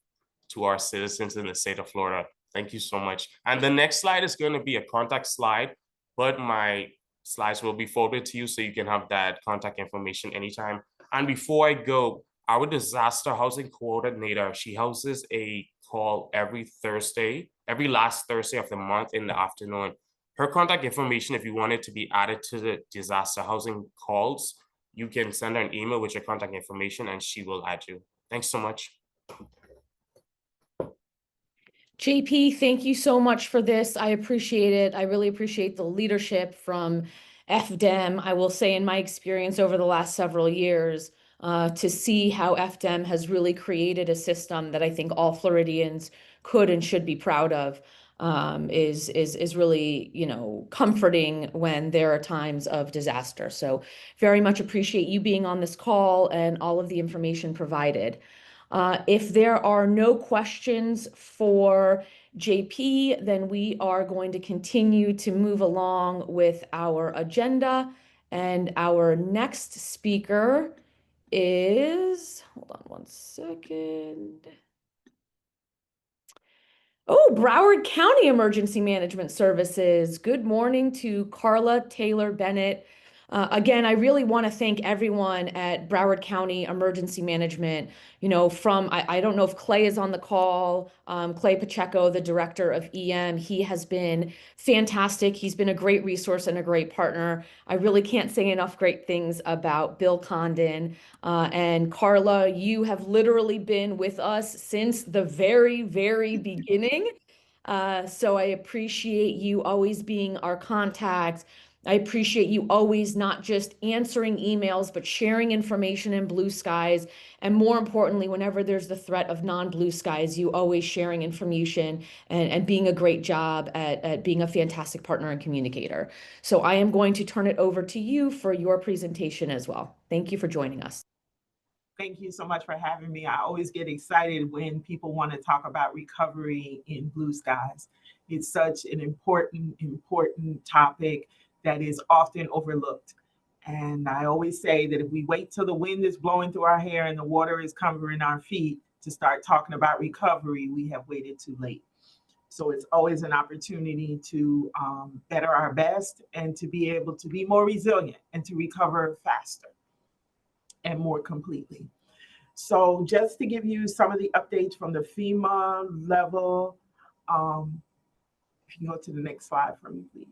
to our citizens in the state of Florida. Thank you so much. And the next slide is going to be a contact slide, but my slides will be forwarded to you so you can have that contact information anytime. And before I go, our disaster housing coordinator, she houses a call every last Thursday of the month in the afternoon. Her contact information, if you want it to be added to the disaster housing calls, you can send her an email with your contact information and she will add you. Thanks so much. JP, thank you so much for this. I appreciate it. I really appreciate the leadership from FDEM. I will say in my experience over the last several years, to see how FDEM has really created a system that I think all Floridians could and should be proud of, is really, comforting when there are times of disaster. So very much appreciate you being on this call and all of the information provided. If there are no questions for JP, then we are going to continue to move along with our agenda. And our next speaker is, hold on one second. Oh, Broward County Emergency Management Services. Good morning to Carla Taylor Bennett. Again, I really want to thank everyone at Broward County Emergency Management. I don't know if Clay is on the call, Clay Pacheco, the director of EM. He has been fantastic. He's been a great resource and a great partner. I really can't say enough great things about Bill Condon. And Carla, you have literally been with us since the very, very beginning. So I appreciate you always being our contact. I appreciate you always not just answering emails, but sharing information in blue skies. And more importantly, whenever there's the threat of non-blue skies, you always sharing information and being a great job at being a fantastic partner and communicator. So I am going to turn it over to you for your presentation as well. Thank you for joining us. Thank you so much for having me. I always get excited when people want to talk about recovery in blue skies. It's such an important topic that is often overlooked. And I always say that if we wait till the wind is blowing through our hair and the water is covering our feet to start talking about recovery, we have waited too late. So it's always an opportunity to better our best and to be able to be more resilient and to recover faster and more completely. So just to give you some of the updates from the FEMA level, if you go to the next slide for me, please.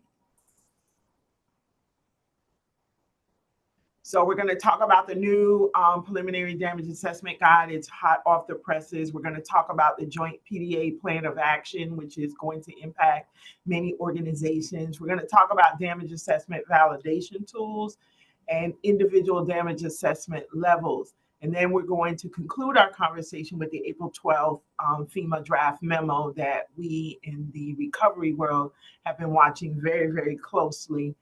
So we're going to talk about the new preliminary damage assessment guide. It's hot off the presses. We're going to talk about the joint PDA plan of action, which is going to impact many organizations. We're going to talk about damage assessment validation tools and individual damage assessment levels. And then we're going to conclude our conversation with the April 12th FEMA draft memo that we in the recovery world have been watching very, very closely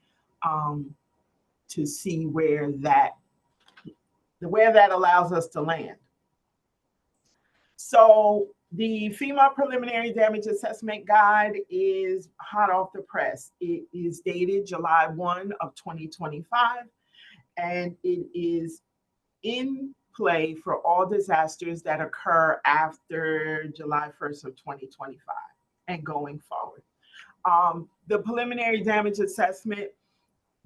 to see where that allows us to land. So the FEMA preliminary damage assessment guide is hot off the press. It is dated July 1 of 2025, and it is in play for all disasters that occur after July 1st of 2025 and going forward. The preliminary damage assessment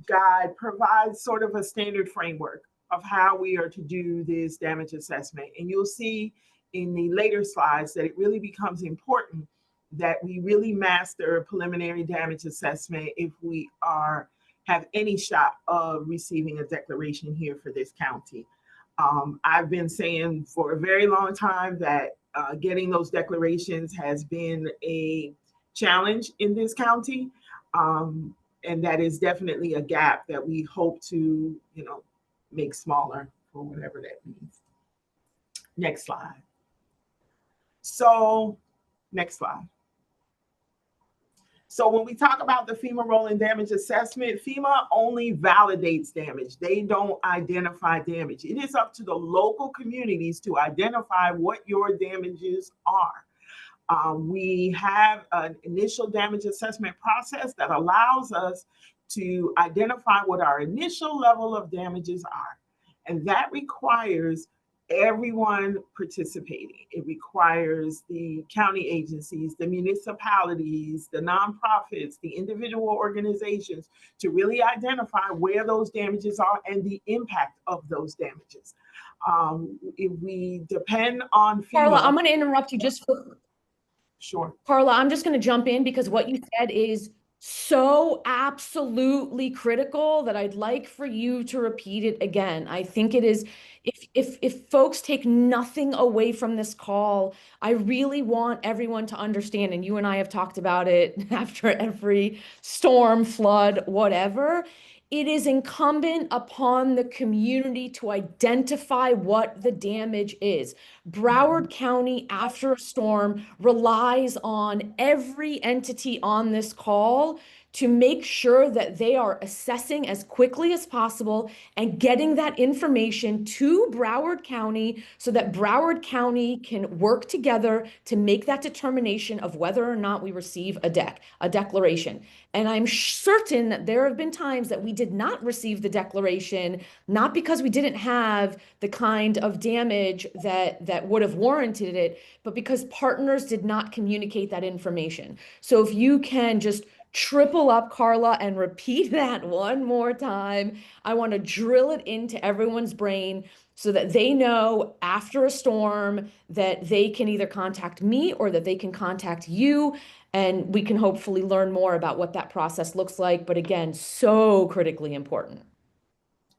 guide provides sort of a standard framework of how we are to do this damage assessment. And you'll see in the later slides that it really becomes important that we really master preliminary damage assessment if we have any shot of receiving a declaration here for this county. I've been saying for a very long time that getting those declarations has been a challenge in this county. And that is definitely a gap that we hope to, make smaller, for whatever that means. Next slide. So, next slide. So when we talk about the FEMA rolling damage assessment, FEMA only validates damage. They don't identify damage. It is up to the local communities to identify what your damages are. We have an initial damage assessment process that allows us to identify what our initial level of damages are. And that requires everyone participating. It requires the county agencies, the municipalities, the nonprofits, the individual organizations to really identify where those damages are and the impact of those damages. If we depend on FEMA— Carla, I'm going to interrupt you just for— Sure. Carla, I'm just going to jump in because what you said is so absolutely critical that I'd like for you to repeat it again. I think it is, if folks take nothing away from this call, I really want everyone to understand, and you and I have talked about it after every storm, flood, whatever. It is incumbent upon the community to identify what the damage is. Broward County, after a storm, relies on every entity on this call to make sure that they are assessing as quickly as possible and getting that information to Broward County so that Broward County can work together to make that determination of whether or not we receive a declaration. And I'm certain that there have been times that we did not receive the declaration, not because we didn't have the kind of damage that would have warranted it, but because partners did not communicate that information. So if you can just triple up, Carla, and repeat that one more time, I want to drill it into everyone's brain so that they know after a storm that they can either contact me or that they can contact you, and we can hopefully learn more about what that process looks like. But again, so critically important.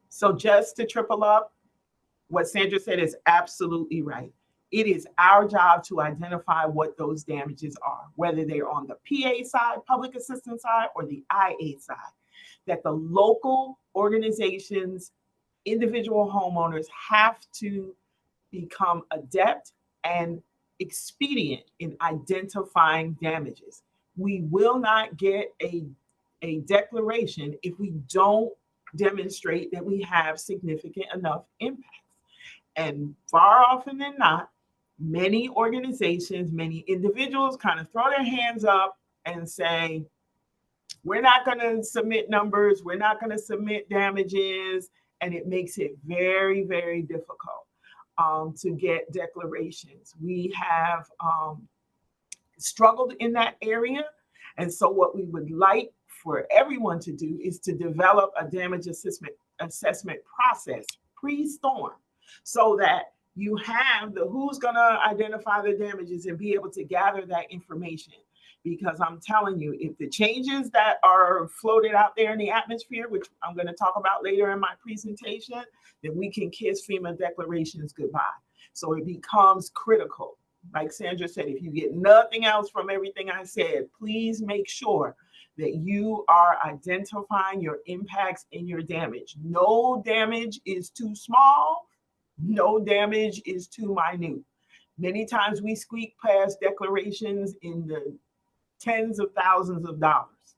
So just to triple up, what Sandra said is absolutely right. It is our job to identify what those damages are, whether they're on the PA side, public assistance side, or the IA side, that the local organizations, individual homeowners have to become adept and expedient in identifying damages. We will not get a declaration if we don't demonstrate that we have significant enough impacts. And far often than not, many organizations, many individuals kind of throw their hands up and say, we're not going to submit numbers, we're not going to submit damages, and it makes it very, very difficult to get declarations. We have struggled in that area, and so what we would like for everyone to do is to develop a damage assessment process pre-storm, so that you have the who's going to identify the damages and be able to gather that information. Because I'm telling you, if the changes that are floated out there in the atmosphere, which I'm going to talk about later in my presentation, then we can kiss FEMA declarations goodbye. So it becomes critical. Like Sandra said, if you get nothing else from everything I said, please make sure that you are identifying your impacts and your damage. No damage is too small. No damage is too minute. Many times we squeak past declarations in the tens of thousands of dollars,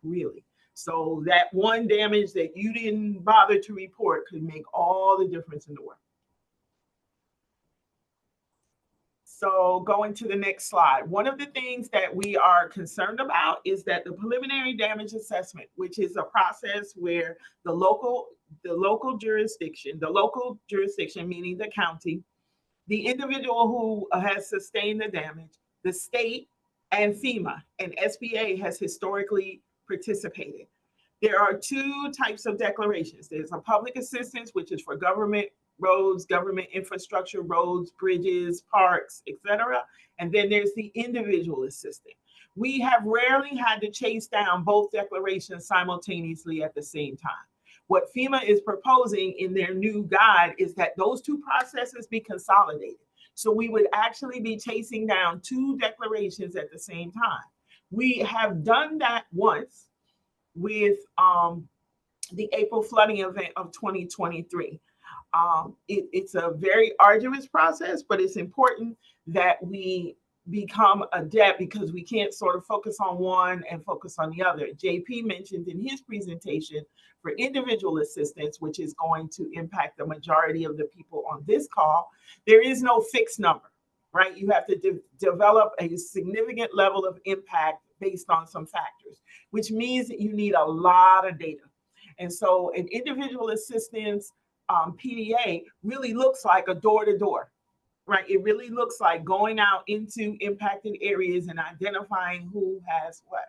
really. So that one damage that you didn't bother to report could make all the difference in the world. So going to the next slide. One of the things that we are concerned about is that the preliminary damage assessment, which is a process where the local jurisdiction, meaning the county, the individual who has sustained the damage, the state, and FEMA and SBA has historically participated. There are two types of declarations. There's a public assistance, which is for government roads, government infrastructure, roads, bridges, parks, etc. And then there's the individual assistance. We have rarely had to chase down both declarations simultaneously at the same time. What FEMA is proposing in their new guide is that those two processes be consolidated. So we would actually be chasing down two declarations at the same time. We have done that once with the April flooding event of 2023. It's a very arduous process, but it's important that we become adept because we can't sort of focus on one and focus on the other. JP mentioned in his presentation for individual assistance, which is going to impact the majority of the people on this call, there is no fixed number, right? You have to develop a significant level of impact based on some factors, which means that you need a lot of data. And so an individual assistance PDA really looks like a door-to-door, right? It really looks like going out into impacted areas and identifying who has what.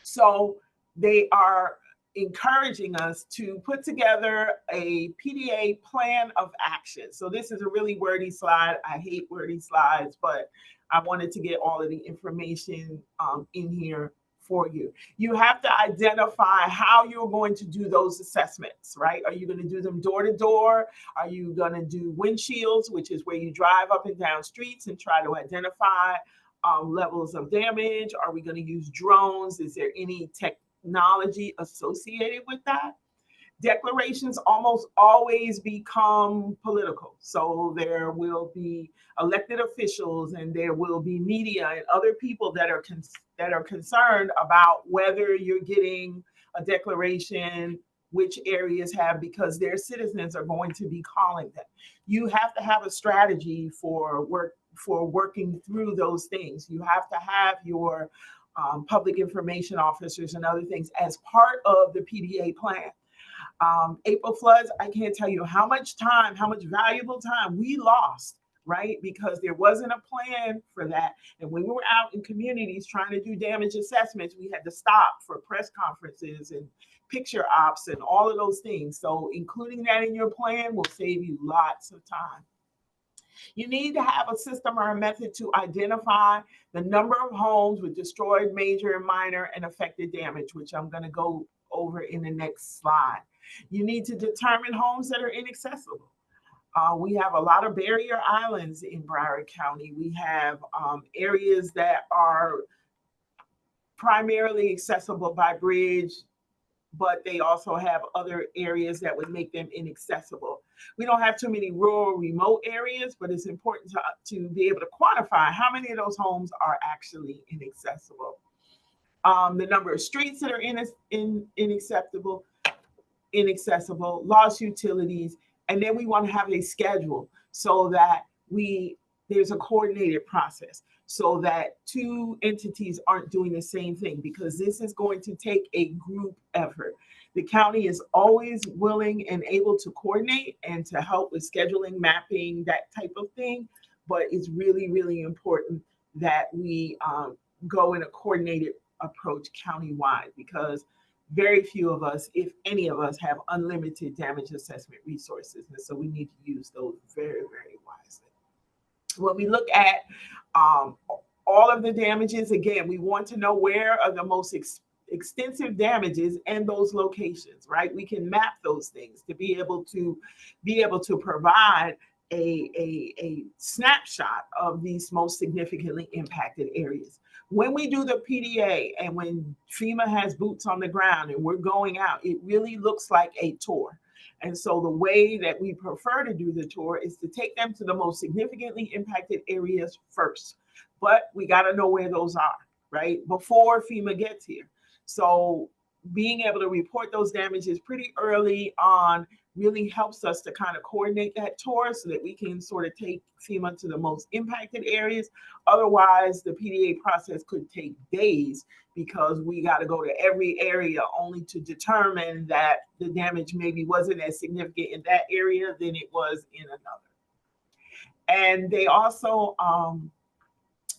So they are encouraging us to put together a PDA plan of action. So this is a really wordy slide. I hate wordy slides, but I wanted to get all of the information in here for you. You have to identify how you're going to do those assessments, right? Are you going to do them door to door? Are you going to do windshields, which is where you drive up and down streets and try to identify levels of damage? Are we going to use drones? Is there any technology associated with that? Declarations almost always become political. So there will be elected officials and there will be media and other people that are concerned about whether you're getting a declaration, which areas have, because their citizens are going to be calling them. You have to have a strategy for working through those things. You have to have your public information officers and other things as part of the PDA plan. April floods, I can't tell you how much valuable time we lost, right? Because there wasn't a plan for that. And when we were out in communities trying to do damage assessments, we had to stop for press conferences and picture ops and all of those things. So including that in your plan will save you lots of time. You need to have a system or a method to identify the number of homes with destroyed major, minor, and affected damage, which I'm going to go over in the next slide. You need to determine homes that are inaccessible. We have a lot of barrier islands in Broward County. We have areas that are primarily accessible by bridge, but they also have other areas that would make them inaccessible. We don't have too many rural, remote areas, but it's important to be able to quantify how many of those homes are actually inaccessible. The number of streets that are inaccessible, lost utilities, and then we want to have a schedule so that there's a coordinated process so that two entities aren't doing the same thing, because this is going to take a group effort. The county is always willing and able to coordinate and to help with scheduling, mapping, that type of thing, but it's really, really important that we go in a coordinated approach countywide, because very few of us, if any of us, have unlimited damage assessment resources. And so we need to use those very, very wisely. When we look at all of the damages, again, we want to know where are the most extensive damages and those locations, right? We can map those things to be able to provide a snapshot of these most significantly impacted areas. When we do the PDA and when FEMA has boots on the ground and we're going out, it really looks like a tour. And so the way that we prefer to do the tour is to take them to the most significantly impacted areas first. But we got to know where those are, right? Before FEMA gets here. So being able to report those damages pretty early on really helps us to kind of coordinate that tour so that we can sort of take FEMA to the most impacted areas. Otherwise, the PDA process could take days because we got to go to every area only to determine that the damage maybe wasn't as significant in that area than it was in another. And they also,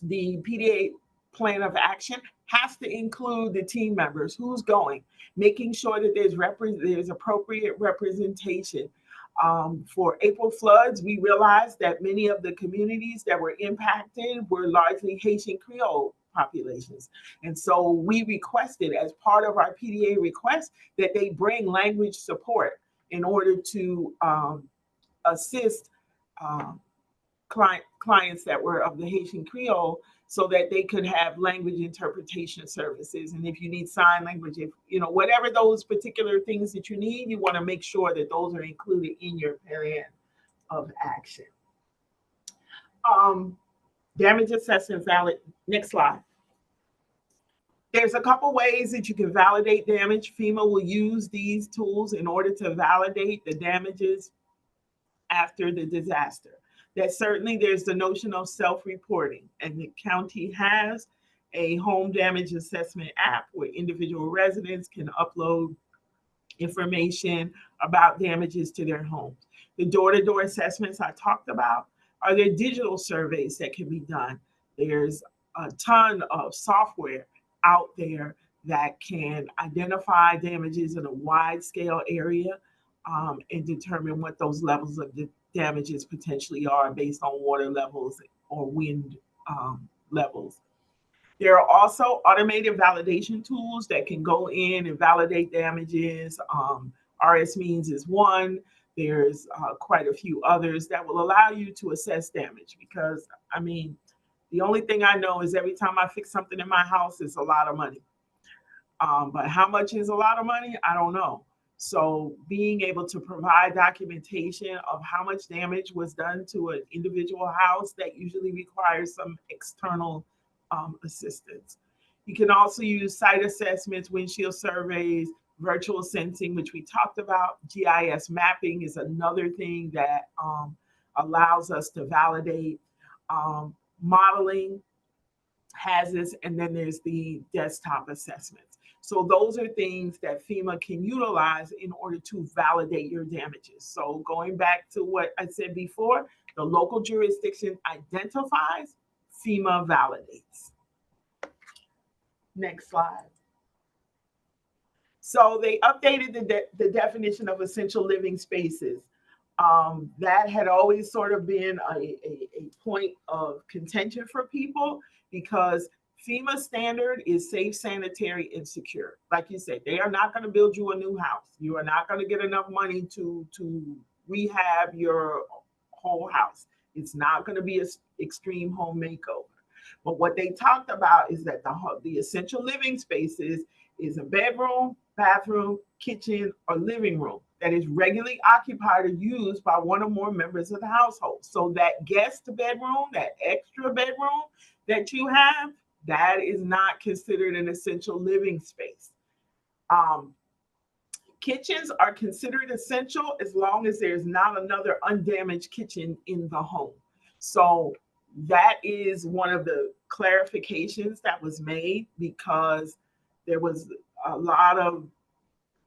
the PDA plan of action has to include the team members, who's going, making sure that there's appropriate representation. For April floods, we realized that many of the communities that were impacted were largely Haitian Creole populations. And so we requested, as part of our PDA request, that they bring language support in order to assist clients that were of the Haitian Creole, so that they could have language interpretation services. And if you need sign language, if whatever those particular things that you need, you want to make sure that those are included in your plan of action. Damage assessment valid. Next slide. There's a couple ways that you can validate damage. FEMA will use these tools in order to validate the damages after the disaster. That certainly there's the notion of self-reporting, and the county has a home damage assessment app where individual residents can upload information about damages to their homes. The door-to-door assessments I talked about are there digital surveys that can be done. There's a ton of software out there that can identify damages in a wide scale area and determine what those levels of damages potentially are based on water levels or wind levels. There are also automated validation tools that can go in and validate damages. RS means is one. There's quite a few others that will allow you to assess damage, because I mean, the only thing I know is every time I fix something in my house, it's a lot of money. But how much is a lot of money? I don't know. So being able to provide documentation of how much damage was done to an individual house, that usually requires some external assistance. You can also use site assessments, windshield surveys, virtual sensing, which we talked about. GIS mapping is another thing that allows us to validate. Modeling hazards, and then there's the desktop assessments. So those are things that FEMA can utilize in order to validate your damages. So going back to what I said before, the local jurisdiction identifies, FEMA validates. Next slide. So they updated the definition of essential living spaces. That had always sort of been a point of contention for people, because FEMA standard is safe, sanitary, and secure. Like you said, they are not going to build you a new house. You are not going to get enough money to rehab your whole house. It's not going to be an extreme home makeover. But what they talked about is that the essential living spaces is a bedroom, bathroom, kitchen, or living room that is regularly occupied or used by one or more members of the household. So that guest bedroom, that extra bedroom that you have, that is not considered an essential living space. Kitchens are considered essential as long as there's not another undamaged kitchen in the home. So that is one of the clarifications that was made, because there was a lot of,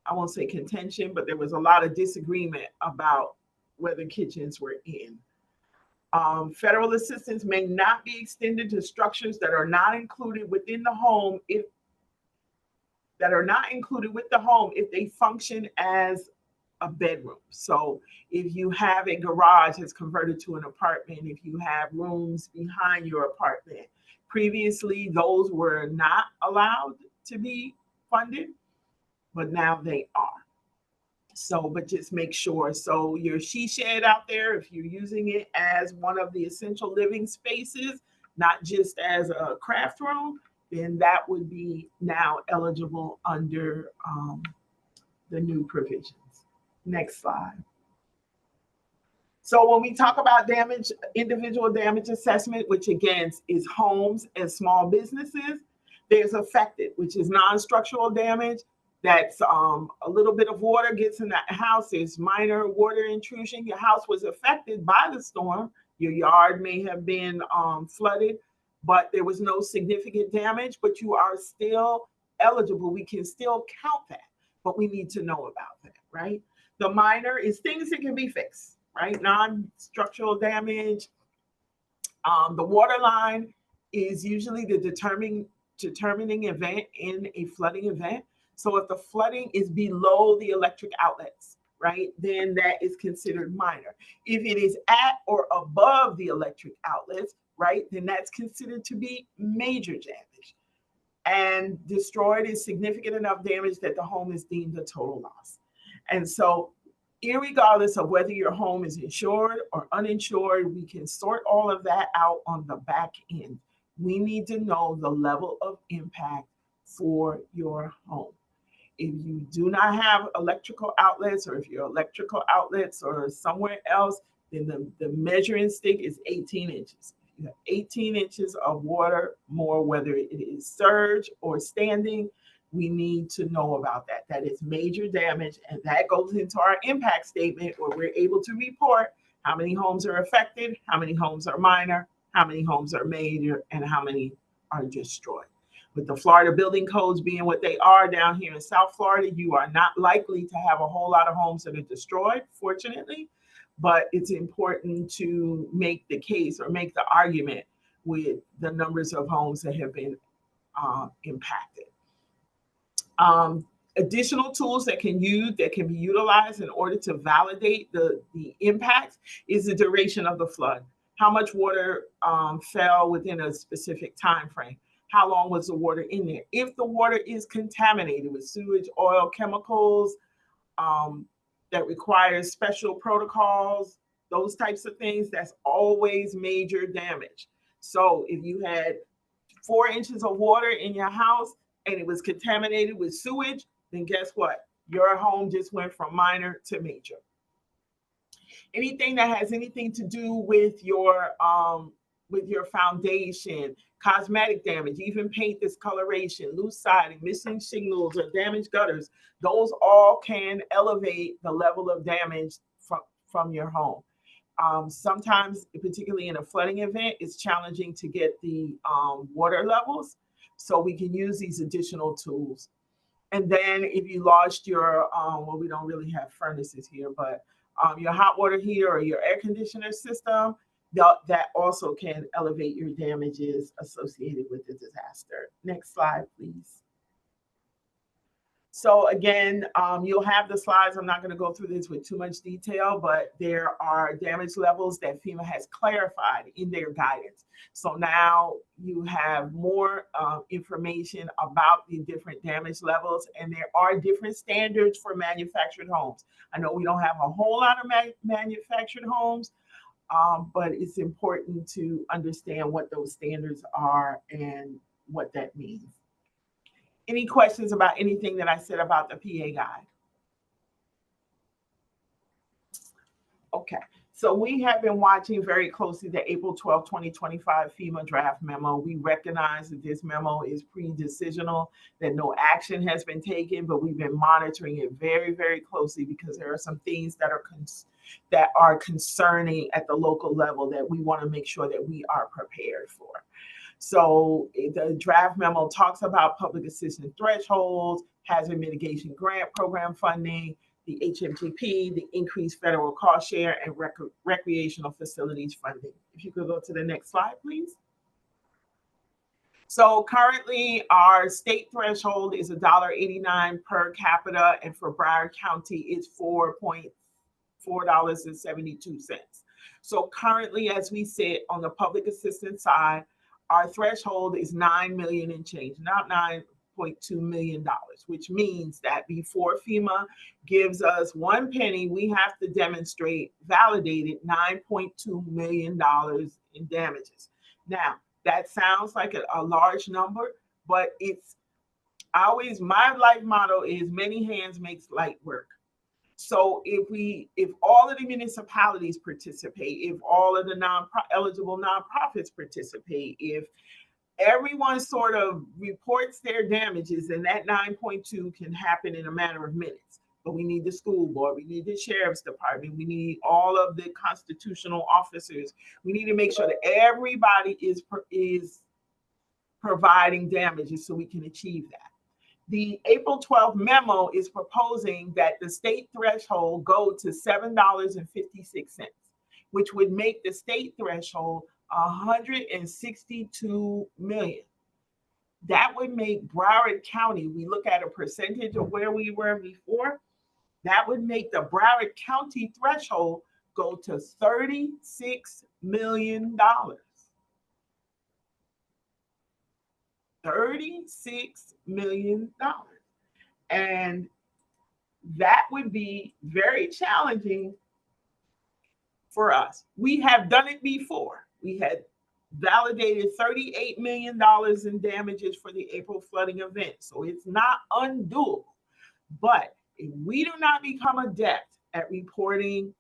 I won't say contention, but there was a lot of disagreement about whether kitchens were in. Federal assistance may not be extended to structures that are not included within the home if they function as a bedroom. So if you have a garage that's converted to an apartment, if you have rooms behind your apartment, previously those were not allowed to be funded, but now they are. So, but just make sure. So your she shed out there, if you're using it as one of the essential living spaces, not just as a craft room, then that would be now eligible under the new provisions. Next slide. So when we talk about damage, individual damage assessment, which again is homes and small businesses, there's affected, which is non-structural damage. That's a little bit of water gets in that house. There's minor water intrusion. Your house was affected by the storm. Your yard may have been flooded, but there was no significant damage, but you are still eligible. We can still count that, but we need to know about that, right? The minor is things that can be fixed, right? Non-structural damage. The water line is usually the determining event in a flooding event. So if the flooding is below the electric outlets, right, then that is considered minor. If it is at or above the electric outlets, right, then that's considered to be major damage. And destroyed is significant enough damage that the home is deemed a total loss. And so irregardless of whether your home is insured or uninsured, we can sort all of that out on the back end. We need to know the level of impact for your home. If you do not have electrical outlets, or if your electrical outlets are somewhere else, then the measuring stick is 18 inches. You have 18 inches of water more, whether it is surge or standing, we need to know about that. That is major damage, and that goes into our impact statement, where we're able to report how many homes are affected, how many homes are minor, how many homes are major, and how many are destroyed. With the Florida building codes being what they are down here in South Florida, you are not likely to have a whole lot of homes that are destroyed, fortunately, but it's important to make the case or make the argument with the numbers of homes that have been impacted. Additional tools that can be utilized in order to validate the impacts is the duration of the flood. How much water fell within a specific time frame. how long was the water in there? If the water is contaminated with sewage, oil, chemicals, that requires special protocols, those types of things, that's always major damage. So if you had 4 inches of water in your house and it was contaminated with sewage, then guess what? Your home just went from minor to major. Anything that has anything to do with your foundation, cosmetic damage, even paint discoloration, loose siding, missing shingles, or damaged gutters, those all can elevate the level of damage from your home. Sometimes, particularly in a flooding event, it's challenging to get the water levels, so we can use these additional tools. And then if you lost your, well, we don't really have furnaces here, but your hot water heater or your air conditioner system, that also can elevate your damages associated with the disaster. Next slide, please. So again, you'll have the slides. I'm not going to go through this with too much detail, but there are damage levels that FEMA has clarified in their guidance. So now you have more information about the different damage levels, and there are different standards for manufactured homes. I know we don't have a whole lot of manufactured homes, but it's important to understand what those standards are and what that means. Any questions about anything that I said about the PA guide? Okay, so we have been watching very closely the April 12, 2025 FEMA draft memo. We recognize that this memo is pre-decisional, that no action has been taken, but we've been monitoring it very, very closely because there are some things that are concerning at the local level that we want to make sure that we are prepared for. So the draft memo talks about public assistance thresholds, hazard mitigation grant program funding, the HMTP, the increased federal cost share, and recreational facilities funding. If you could go to the next slide, please. So currently our state threshold is $1.89 per capita, and for Broward County it's $4.72. So currently, as we sit on the public assistance side, our threshold is $9 million and change, not $9.2 million, which means that before FEMA gives us 1 penny, we have to demonstrate validated $9.2 million in damages. Now, that sounds like a large number, but my life motto is many hands makes light work. So if all of the municipalities participate, if all of the eligible nonprofits participate, if everyone sort of reports their damages, then that 9.2 can happen in a matter of minutes. But we need the school board, we need the sheriff's department, we need all of the constitutional officers. We need to make sure that everybody is providing damages so we can achieve that. The April 12th memo is proposing that the state threshold go to $7.56, which would make the state threshold $162 million. That would make Broward County, we look at a percentage of where we were before, that would make the Broward County threshold go to $36 million. $36 million. And that would be very challenging for us. We have done it before. We had validated $38 million in damages for the April flooding event. So it's not undoable. But if we do not become adept at reporting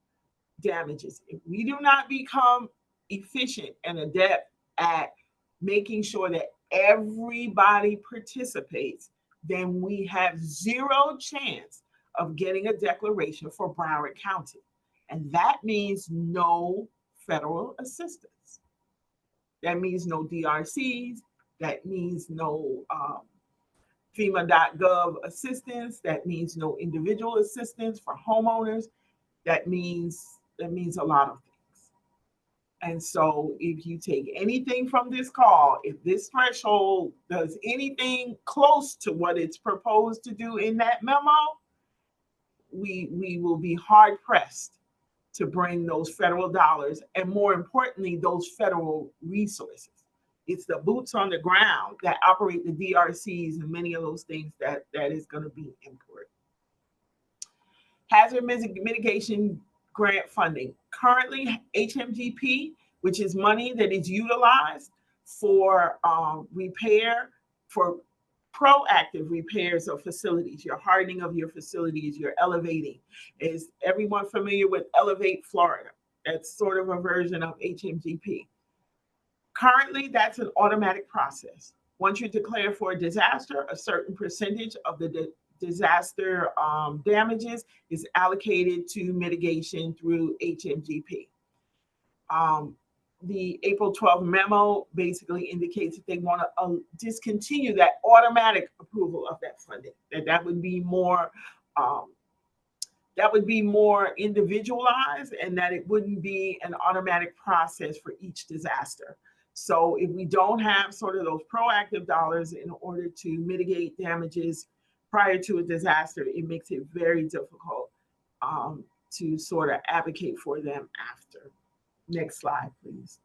damages, if we do not become efficient and adept at making sure that everybody participates, then we have zero chance of getting a declaration for Broward County. And that means no federal assistance. That means no DRCs. That means no FEMA.gov assistance. That means no individual assistance for homeowners. That means a lot of things. And so if you take anything from this call, if this threshold does anything close to what it's proposed to do in that memo, we will be hard pressed to bring those federal dollars and, more importantly, those federal resources. It's the boots on the ground that operate the DRCs and many of those things that is going to be important. Hazard mitigation grant funding. Currently, HMGP, which is money that is utilized for repair, for proactive repairs of facilities, your hardening of your facilities, your elevating. Is everyone familiar with Elevate Florida? That's sort of a version of HMGP. Currently, that's an automatic process. Once you declare for a disaster, a certain percentage of the disaster damages is allocated to mitigation through HMGP. The April 12th memo basically indicates that they want to discontinue that automatic approval of that funding. That would be more individualized, and that it wouldn't be an automatic process for each disaster. So if we don't have sort of those proactive dollars in order to mitigate damages prior to a disaster, it makes it very difficult to sort of advocate for them after. Next slide, please.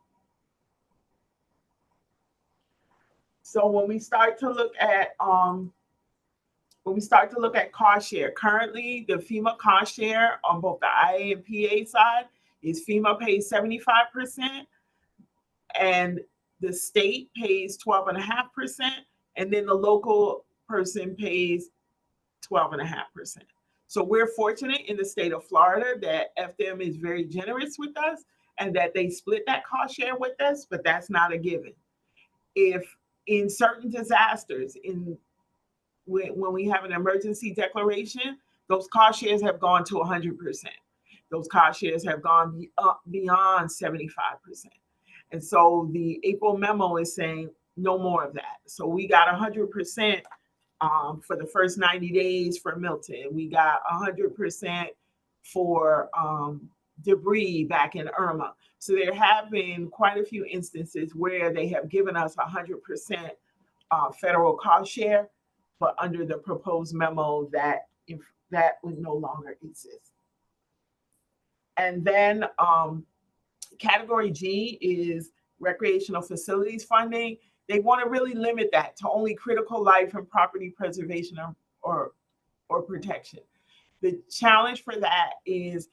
So when we start to look at cost share, currently the FEMA cost share on both the IA and PA side is FEMA pays 75%, and the state pays 12.5%, and then the local person pays 12.5%. So we're fortunate in the state of Florida that FDEM is very generous with us and that they split that cost share with us, but that's not a given. If in certain disasters, when we have an emergency declaration, those cost shares have gone to 100%. Those cost shares have gone beyond 75%. And so the April memo is saying no more of that. So we got 100% for the first 90 days for Milton. We got 100% for debris back in Irma. So there have been quite a few instances where they have given us 100% federal cost share, but under the proposed memo that would no longer exist. And then category G is recreational facilities funding. They want to really limit that to only critical life and property preservation or protection. The challenge for that is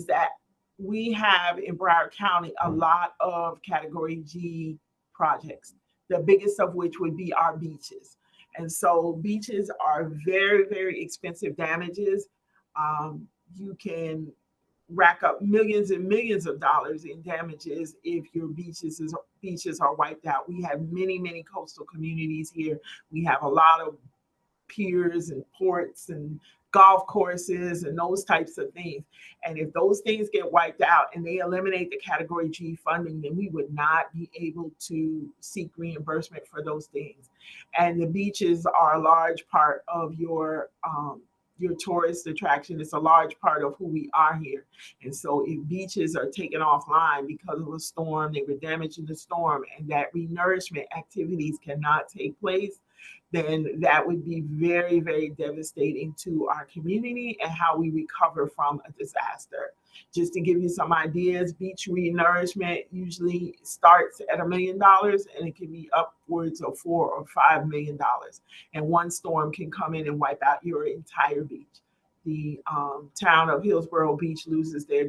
that we have in Broward County a lot of category G projects, the biggest of which would be our beaches. And so beaches are very, very expensive damages. You can rack up millions and millions of dollars in damages if your beaches are wiped out. We have many, many coastal communities here. We have a lot of piers and ports and golf courses and those types of things. And if those things get wiped out and they eliminate the category G funding, then we would not be able to seek reimbursement for those things. And the beaches are a large part of your tourist attraction. It's a large part of who we are here. And so if beaches are taken offline because of a storm, they were damaged in the storm, and that renourishment activities cannot take place, then that would be very, very devastating to our community and how we recover from a disaster. Just to give you some ideas, beach renourishment usually starts at $1 million, and it can be upwards of $4 or $5 million. And one storm can come in and wipe out your entire beach. The town of Hillsborough Beach loses their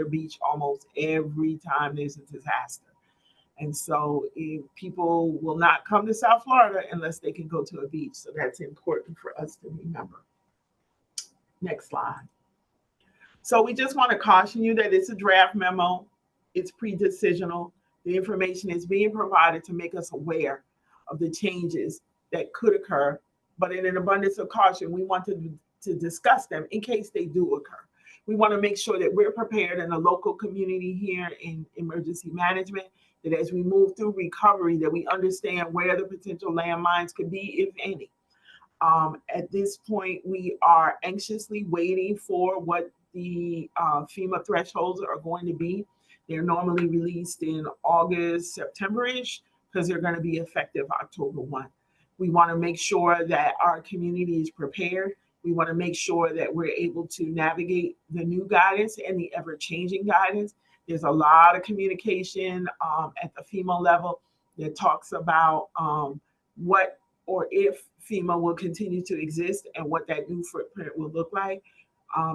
beach almost every time there's a disaster. And so people will not come to South Florida unless they can go to a beach. So that's important for us to remember. Next slide. So we just want to caution you that it's a draft memo. It's pre-decisional. The information is being provided to make us aware of the changes that could occur. But in an abundance of caution, we want to discuss them in case they do occur. We want to make sure that we're prepared in the local community here in emergency management, that as we move through recovery, that we understand where the potential landmines could be, if any. At this point, we are anxiously waiting for what the FEMA thresholds are going to be. They're normally released in August, September-ish, because they're going to be effective October 1. We want to make sure that our community is prepared. We want to make sure that we're able to navigate the new guidance and the ever-changing guidance. There's a lot of communication at the FEMA level, that talks about what or if FEMA will continue to exist and what that new footprint will look like.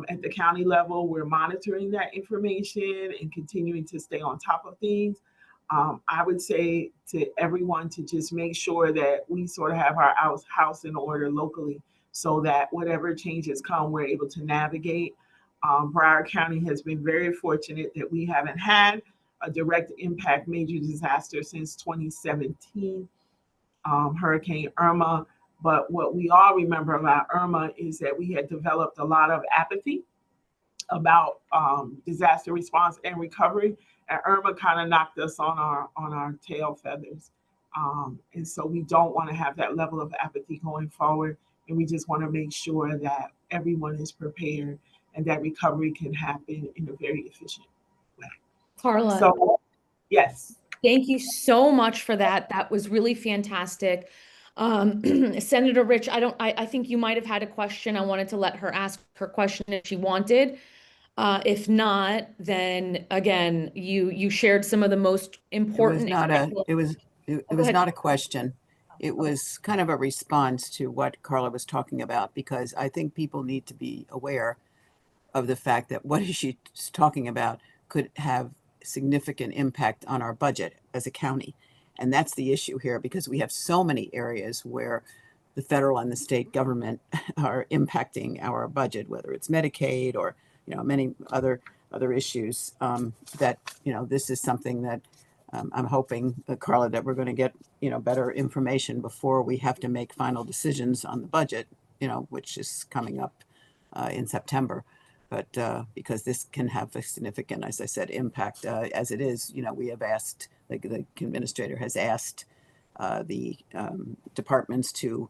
At the county level, we're monitoring that information and continuing to stay on top of things. I would say to everyone to just make sure that we sort of have our house in order locally so that whatever changes come, we're able to navigate. Broward County has been very fortunate that we haven't had a direct impact major disaster since 2017, Hurricane Irma. But what we all remember about Irma is that we had developed a lot of apathy about disaster response and recovery, and Irma kind of knocked us on our tail feathers. And so we don't want to have that level of apathy going forward, and we just want to make sure that everyone is prepared and that recovery can happen in a very efficient way. Carla, So, yes. thank you so much for that. That was really fantastic. Senator Rich, I think you might have had a question. I wanted to let her ask her question if she wanted. If not, then again, you shared some of the most important. It was not a question. It was kind of a response to what Carla was talking about, because I think people need to be aware of the fact that what she's talking about could have significant impact on our budget as a county. And that's the issue here, because we have so many areas where the federal and the state government are impacting our budget, whether it's Medicaid or, many other issues, that, this is something that I'm hoping, Carla, that we're going to get, better information before we have to make final decisions on the budget, which is coming up in September. But because this can have a significant, as I said, impact as it is, we have asked, the administrator has asked the departments to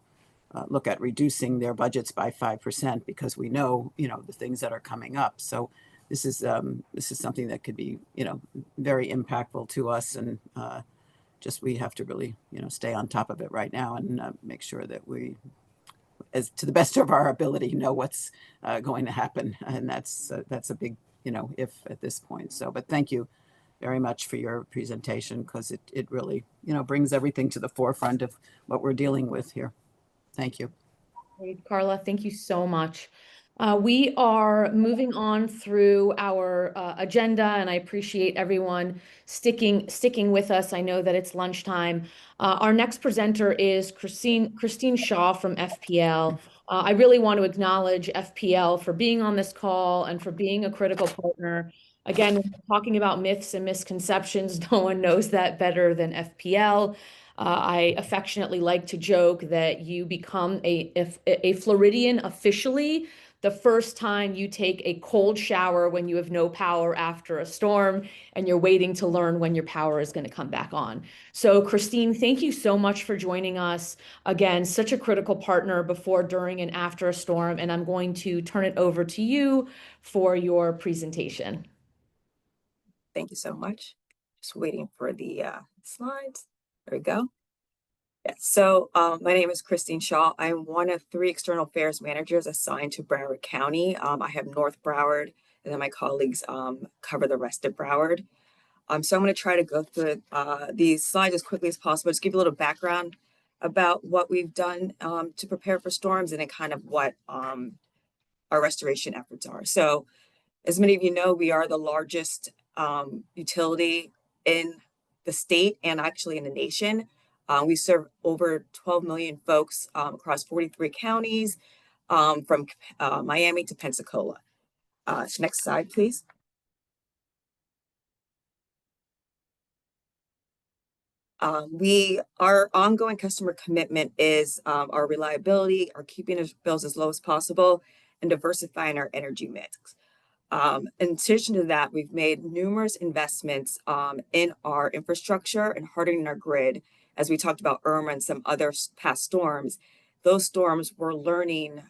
look at reducing their budgets by 5% because we know, the things that are coming up. So this is something that could be, very impactful to us, and just we have to really, stay on top of it right now and make sure that we, as to the best of our ability, know what's going to happen, and that's a big, if at this point. So, but thank you very much for your presentation, because it really, brings everything to the forefront of what we're dealing with here. Thank you. Great, Carla, thank you so much. We are moving on through our agenda, and I appreciate everyone sticking with us. I know that it's lunchtime. Our next presenter is Christine Shaw from FPL. I really want to acknowledge FPL for being on this call and for being a critical partner. Again, when we're talking about myths and misconceptions, no one knows that better than FPL. I affectionately like to joke that you become a Floridian officially the first time you take a cold shower when you have no power after a storm and you're waiting to learn when your power is going to come back on. So Christine, thank you so much for joining us. Again, such a critical partner before, during, and after a storm. And I'm going to turn it over to you for your presentation. Thank you so much. Just waiting for the slides. There we go. Yeah, so my name is Christine Shaw. I'm one of 3 external affairs managers assigned to Broward County. I have North Broward, and then my colleagues cover the rest of Broward. So I'm going to try to go through these slides as quickly as possible, just give you a little background about what we've done to prepare for storms, and then kind of what our restoration efforts are. So as many of you know, we are the largest utility in the state and actually in the nation. We serve over 12 million folks across 43 counties, from Miami to Pensacola. Next slide, please. Our ongoing customer commitment is our reliability, our keeping our bills as low as possible, and diversifying our energy mix. In addition to that, we've made numerous investments in our infrastructure and hardening our grid. As we talked about Irma and some other past storms, those storms were learning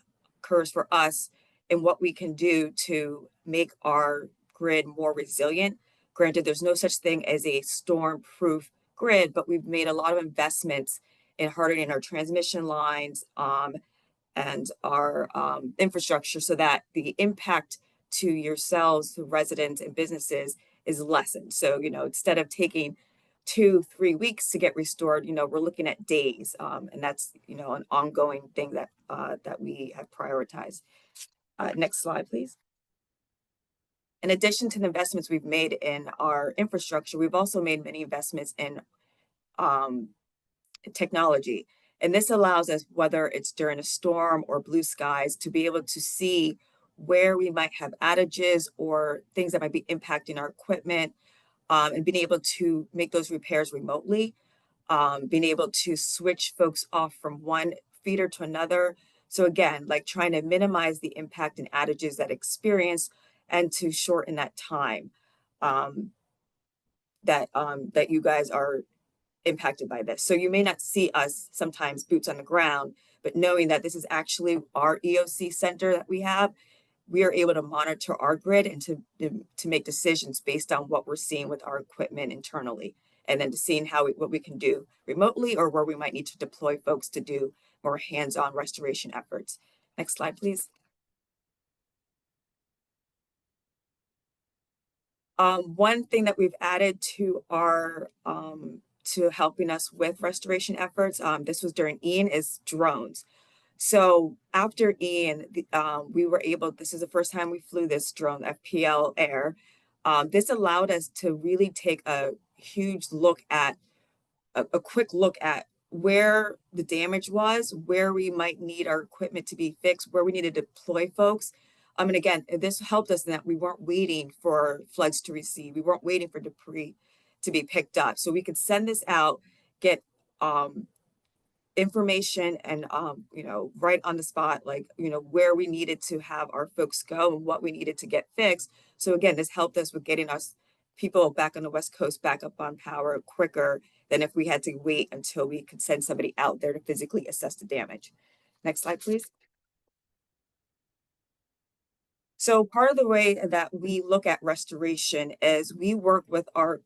curves for us in what we can do to make our grid more resilient. Granted, there's no such thing as a storm-proof grid, but we've made a lot of investments in hardening our transmission lines and our infrastructure so that the impact to yourselves, the residents and businesses, is lessened. So, instead of taking 2-3 weeks to get restored, we're looking at days. And that's, an ongoing thing that, that we have prioritized. Next slide, please. In addition to the investments we've made in our infrastructure, we've also made many investments in technology. And this allows us, whether it's during a storm or blue skies, to be able to see where we might have outages or things that might be impacting our equipment, and being able to make those repairs remotely, being able to switch folks off from one feeder to another. So again, like trying to minimize the impact and outages that experience and to shorten that time that you guys are impacted by this. So you may not see us sometimes boots on the ground, but knowing that this is actually our EOC center that we have, we are able to monitor our grid and to make decisions based on what we're seeing with our equipment internally, and then to seeing what we can do remotely or where we might need to deploy folks to do more hands-on restoration efforts. Next slide, please. One thing that we've added to our to helping us with restoration efforts, this was during Ian, is drones. So after Ian, we were able, this is the first time we flew this drone, FPL Air. This allowed us to really take a huge look at, a quick look at where the damage was, where we might need our equipment to be fixed, where we need to deploy folks. And again, this helped us in that we weren't waiting for floods to recede. We weren't waiting for debris to be picked up. So we could send this out, get information and, right on the spot, like, where we needed to have our folks go and what we needed to get fixed. So again, this helped us with getting us people back on the West Coast back up on power quicker than if we had to wait until we could send somebody out there to physically assess the damage. Next slide, please. So part of the way that we look at restoration is we work with our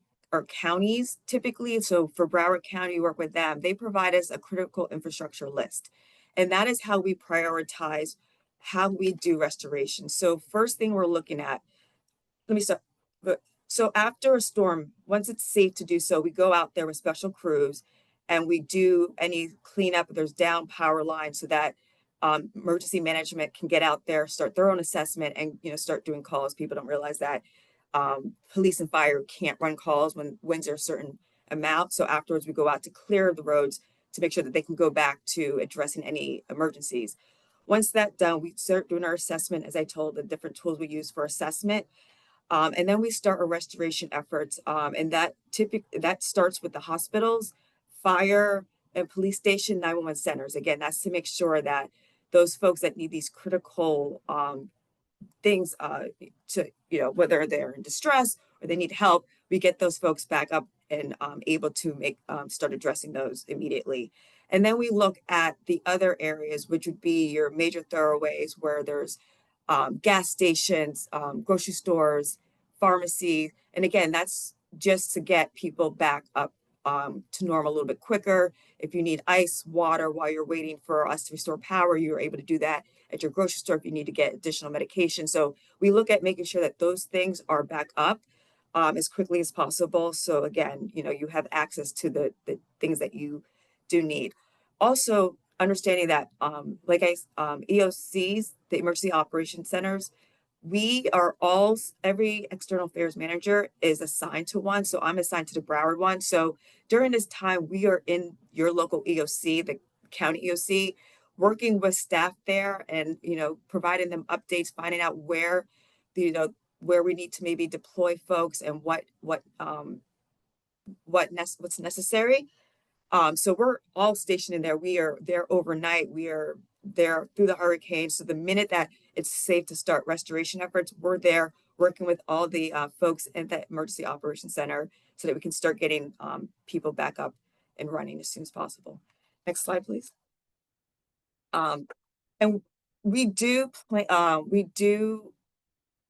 counties typically. So for Broward County, we work with them. They provide us a critical infrastructure list. And that is how we prioritize how we do restoration. So first thing we're looking at, let me start. So after a storm, once it's safe to do so, we go out there with special crews and we do any cleanup if there's down power lines so that emergency management can get out there, start their own assessment and, start doing calls. People don't realize that police and fire can't run calls when winds are a certain amount. So afterwards we go out to clear the roads to make sure that they can go back to addressing any emergencies. Once that's done, we start doing our assessment, as I told, the different tools we use for assessment. And then we start our restoration efforts. And that starts with the hospitals, fire, and police station 911 centers. Again, that's to make sure that those folks that need these critical things to, whether they're in distress or they need help, we get those folks back up and able to start addressing those immediately. And then we look at the other areas, which would be your major thoroughways where there's gas stations, grocery stores, pharmacy. And again, that's just to get people back up to normal a little bit quicker. If you need ice, water while you're waiting for us to restore power, you're able to do that at your grocery store if you need to get additional medication. So we look at making sure that those things are back up as quickly as possible. So again, you have access to the things that you do need. Also, understanding that EOCs, the Emergency Operations Centers, we are every external affairs manager is assigned to one. So I'm assigned to the Broward one. So during this time, we are in your local EOC, the county EOC, working with staff there and, providing them updates, finding out where, where we need to maybe deploy folks and what's necessary. So we're all stationed in there. We are there overnight. We are there through the hurricane. So the minute that it's safe to start restoration efforts, we're there working with all the folks in the Emergency Operations Center so that we can start getting people back up and running as soon as possible. Next slide, please. And we do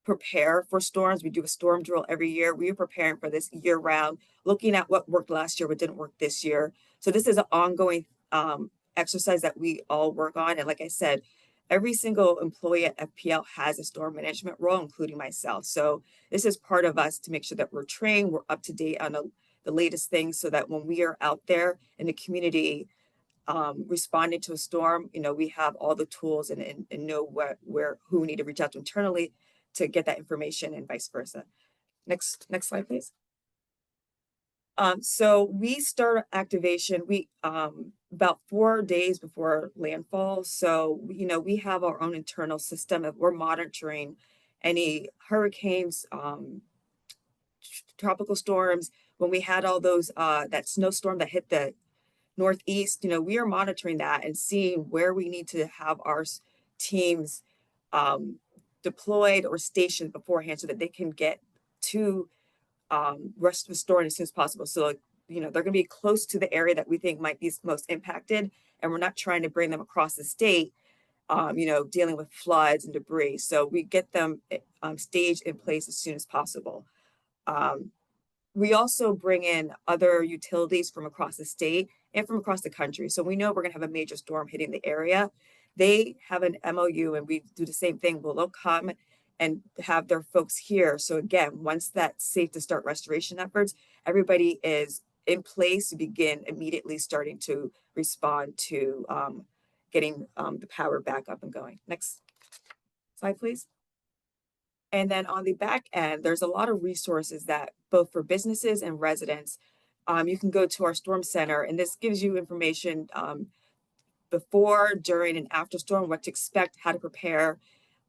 prepare for storms. We do a storm drill every year. We are preparing for this year round, looking at what worked last year, what didn't work this year. So this is an ongoing exercise that we all work on. And like I said, every single employee at FPL has a storm management role, including myself. So this is part of us to make sure that we're trained, we're up to date on the latest things so that when we are out there in the community responding to a storm, we have all the tools and know who we need to reach out to internally to get that information and vice versa. Next slide, please. So we start activation about 4 days before landfall. So, we have our own internal system of we're monitoring any hurricanes, tropical storms. When we had all those, that snowstorm that hit the Northeast, we are monitoring that and seeing where we need to have our teams deployed or stationed beforehand so that they can get to restoring as soon as possible. So, they're going to be close to the area that we think might be most impacted, and we're not trying to bring them across the state, dealing with floods and debris. So we get them staged in place as soon as possible. We also bring in other utilities from across the state and from across the country. So we know we're going to have a major storm hitting the area. They have an MOU and we do the same thing. They'll come and have their folks here. So again, once that's safe to start restoration efforts, everybody is in place to begin immediately starting to respond to getting the power back up and going. Next slide, please. And then on the back end, there's a lot of resources that both for businesses and residents, you can go to our storm center, and this gives you information before, during, and after storm, what to expect, how to prepare,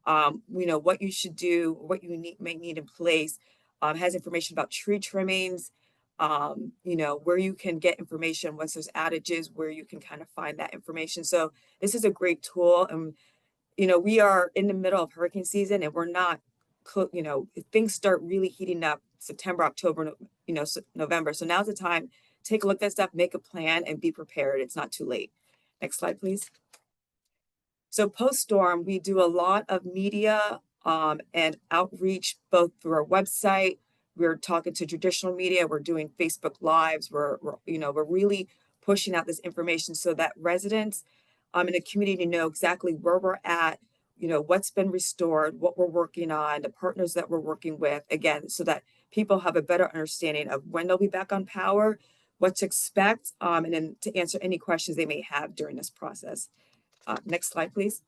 what you should do, what you may need in place. Has information about tree trimmings, where you can get information once there's outages, where you can kind of find that information. So this is a great tool. And, we are in the middle of hurricane season and we're not, if things start really heating up September, October, November. So now's the time, take a look at that stuff, make a plan and be prepared. It's not too late. Next slide, please. So post-storm, we do a lot of media and outreach, both through our website. We're talking to traditional media. We're doing Facebook Lives. We're really pushing out this information so that residents in the community know exactly where we're at, what's been restored, what we're working on, the partners that we're working with, again, so that people have a better understanding of when they'll be back on power, what to expect, and then to answer any questions they may have during this process. Next slide, please.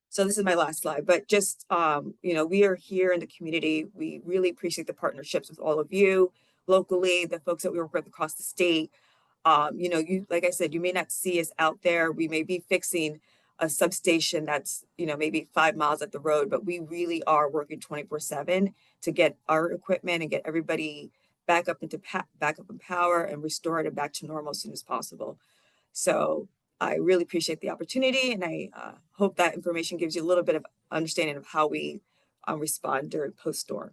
So this is my last slide, but just, we are here in the community. We really appreciate the partnerships with all of you locally, the folks that we work with across the state. Like I said, you may not see us out there. We may be fixing a substation that's, maybe 5 miles up the road, but we really are working 24/7 to get our equipment and get everybody back up in power and restore it back to normal as soon as possible. So I really appreciate the opportunity, and I hope that information gives you a little bit of understanding of how we respond during post-storm.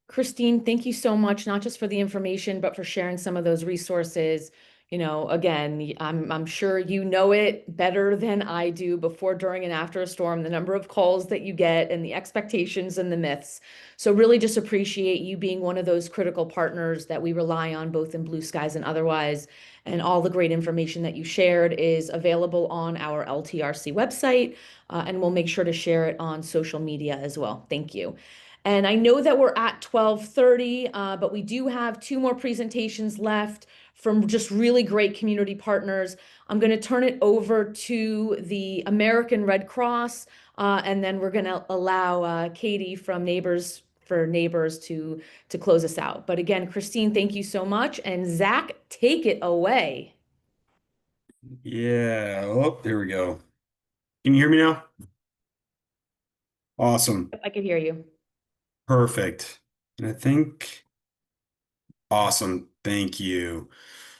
Christine, thank you so much, not just for the information, but for sharing some of those resources. Again, I'm sure you know it better than I do before, during, and after a storm, the number of calls that you get and the expectations and the myths. So really just appreciate you being one of those critical partners that we rely on, both in blue skies and otherwise. And all the great information that you shared is available on our LTRC website, and we'll make sure to share it on social media as well. Thank you. And I know that we're at 12:30, but we do have 2 more presentations left from just really great community partners. I'm going to turn it over to the American Red Cross, and then we're going to allow Katie from Neighbors for Neighbors to close us out. But again, Christine, thank you so much. And Zach, take it away. Yeah. Oh, there we go. Can you hear me now? Awesome. I can hear you. Perfect. And I think, awesome. Thank you.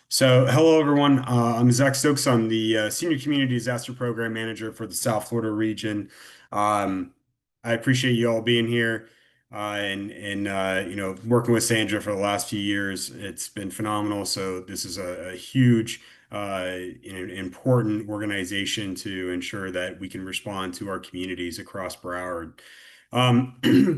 So hello, everyone. I'm Zach Stokes. I'm the Senior Community Disaster Program Manager for the South Florida region. I appreciate you all being here and working with Sandra for the last few years. It's been phenomenal. So this is a huge important organization to ensure that we can respond to our communities across Broward. I'm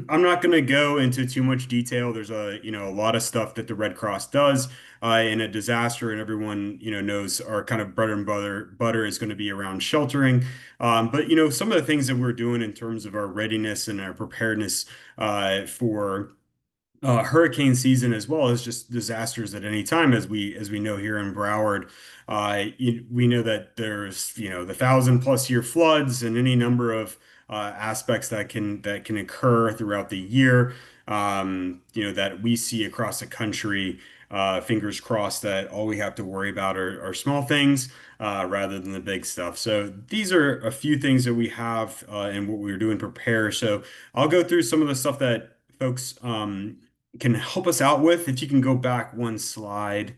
not going to go into too much detail. There's a lot of stuff that the Red Cross does in a disaster, and everyone knows our kind of bread and butter is going to be around sheltering. But some of the things that we're doing in terms of our readiness and our preparedness for hurricane season as well as just disasters at any time, as we know here in Broward. We know that there's the 1,000+ year floods and any number of aspects that can occur throughout the year. That we see across the country. Fingers crossed that all we have to worry about are small things rather than the big stuff. So these are a few things that we have and what we're doing to prepare. So I'll go through some of the stuff that folks can help us out with. If you can go back one slide.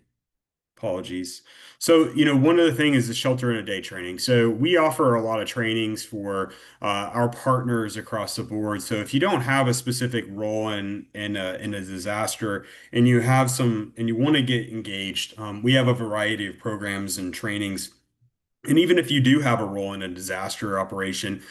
Apologies. So, one of the things is the shelter in a day training. So we offer a lot of trainings for our partners across the board. So if you don't have a specific role in a disaster and you want to get engaged, we have a variety of programs and trainings. And even if you do have a role in a disaster operation,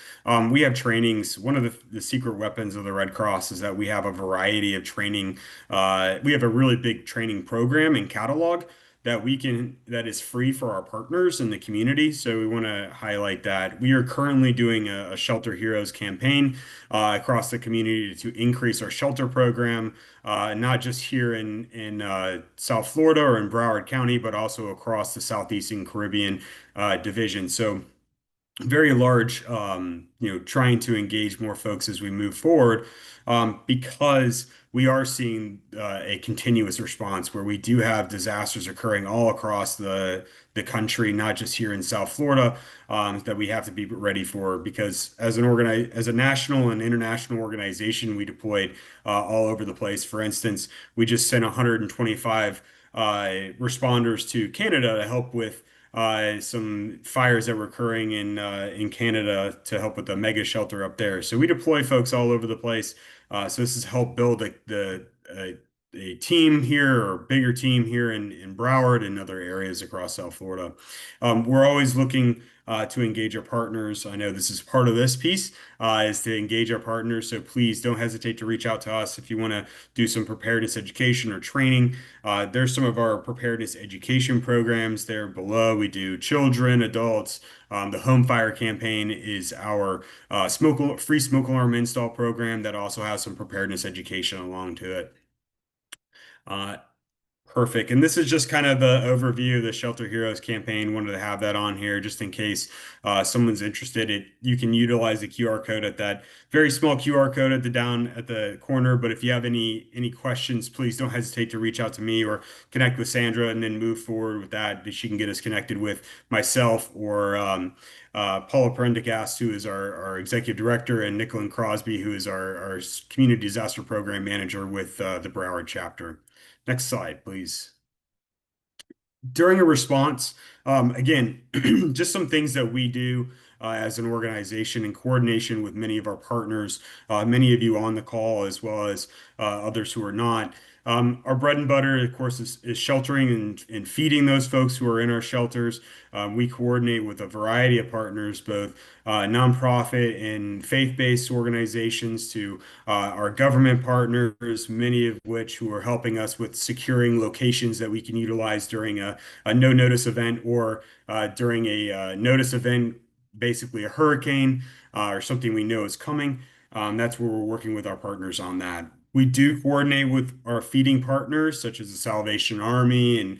we have trainings. One of the secret weapons of the Red Cross is that we have a variety of training. We have a really big training program and catalog that is free for our partners in the community. So we want to highlight that. We are currently doing a Shelter Heroes campaign across the community to increase our shelter program, not just here in South Florida or in Broward County, but also across the Southeastern Caribbean division. So very large, trying to engage more folks as we move forward, because we are seeing a continuous response where we do have disasters occurring all across the country, not just here in South Florida, that we have to be ready for. Because as a national and international organization, we deployed all over the place. For instance, we just sent 125 responders to Canada to help with some fires that were occurring in Canada to help with the mega shelter up there. So we deploy folks all over the place. So this has helped build a team here or bigger team here in Broward and other areas across South Florida. We're always looking to engage our partners. I know this is part of this piece, is to engage our partners. So please don't hesitate to reach out to us if you want to do some preparedness education or training. There's some of our preparedness education programs there below. We do children, adults. The Home Fire Campaign is our free smoke alarm install program that also has some preparedness education along to it. Perfect. And this is just kind of the overview of the Shelter Heroes campaign. Wanted to have that on here just in case someone's interested. You can utilize the QR code at that very small QR code down at the corner. But if you have any questions, please don't hesitate to reach out to me or connect with Sandra and then move forward with that. She can get us connected with myself or Paula Prendergast, who is our executive director, and Nicole Crosby, who is our community disaster program manager with the Broward chapter. Next slide, please. During a response, again, just some things that we do as an organization in coordination with many of our partners, many of you on the call, as well as others who are not. Our bread and butter, of course, is sheltering and feeding those folks who are in our shelters. We coordinate with a variety of partners, both nonprofit and faith-based organizations, to our government partners, many of which who are helping us with securing locations that we can utilize during a no-notice event or during a notice event, basically a hurricane or something we know is coming. That's where we're working with our partners on that. We do coordinate with our feeding partners, such as the Salvation Army and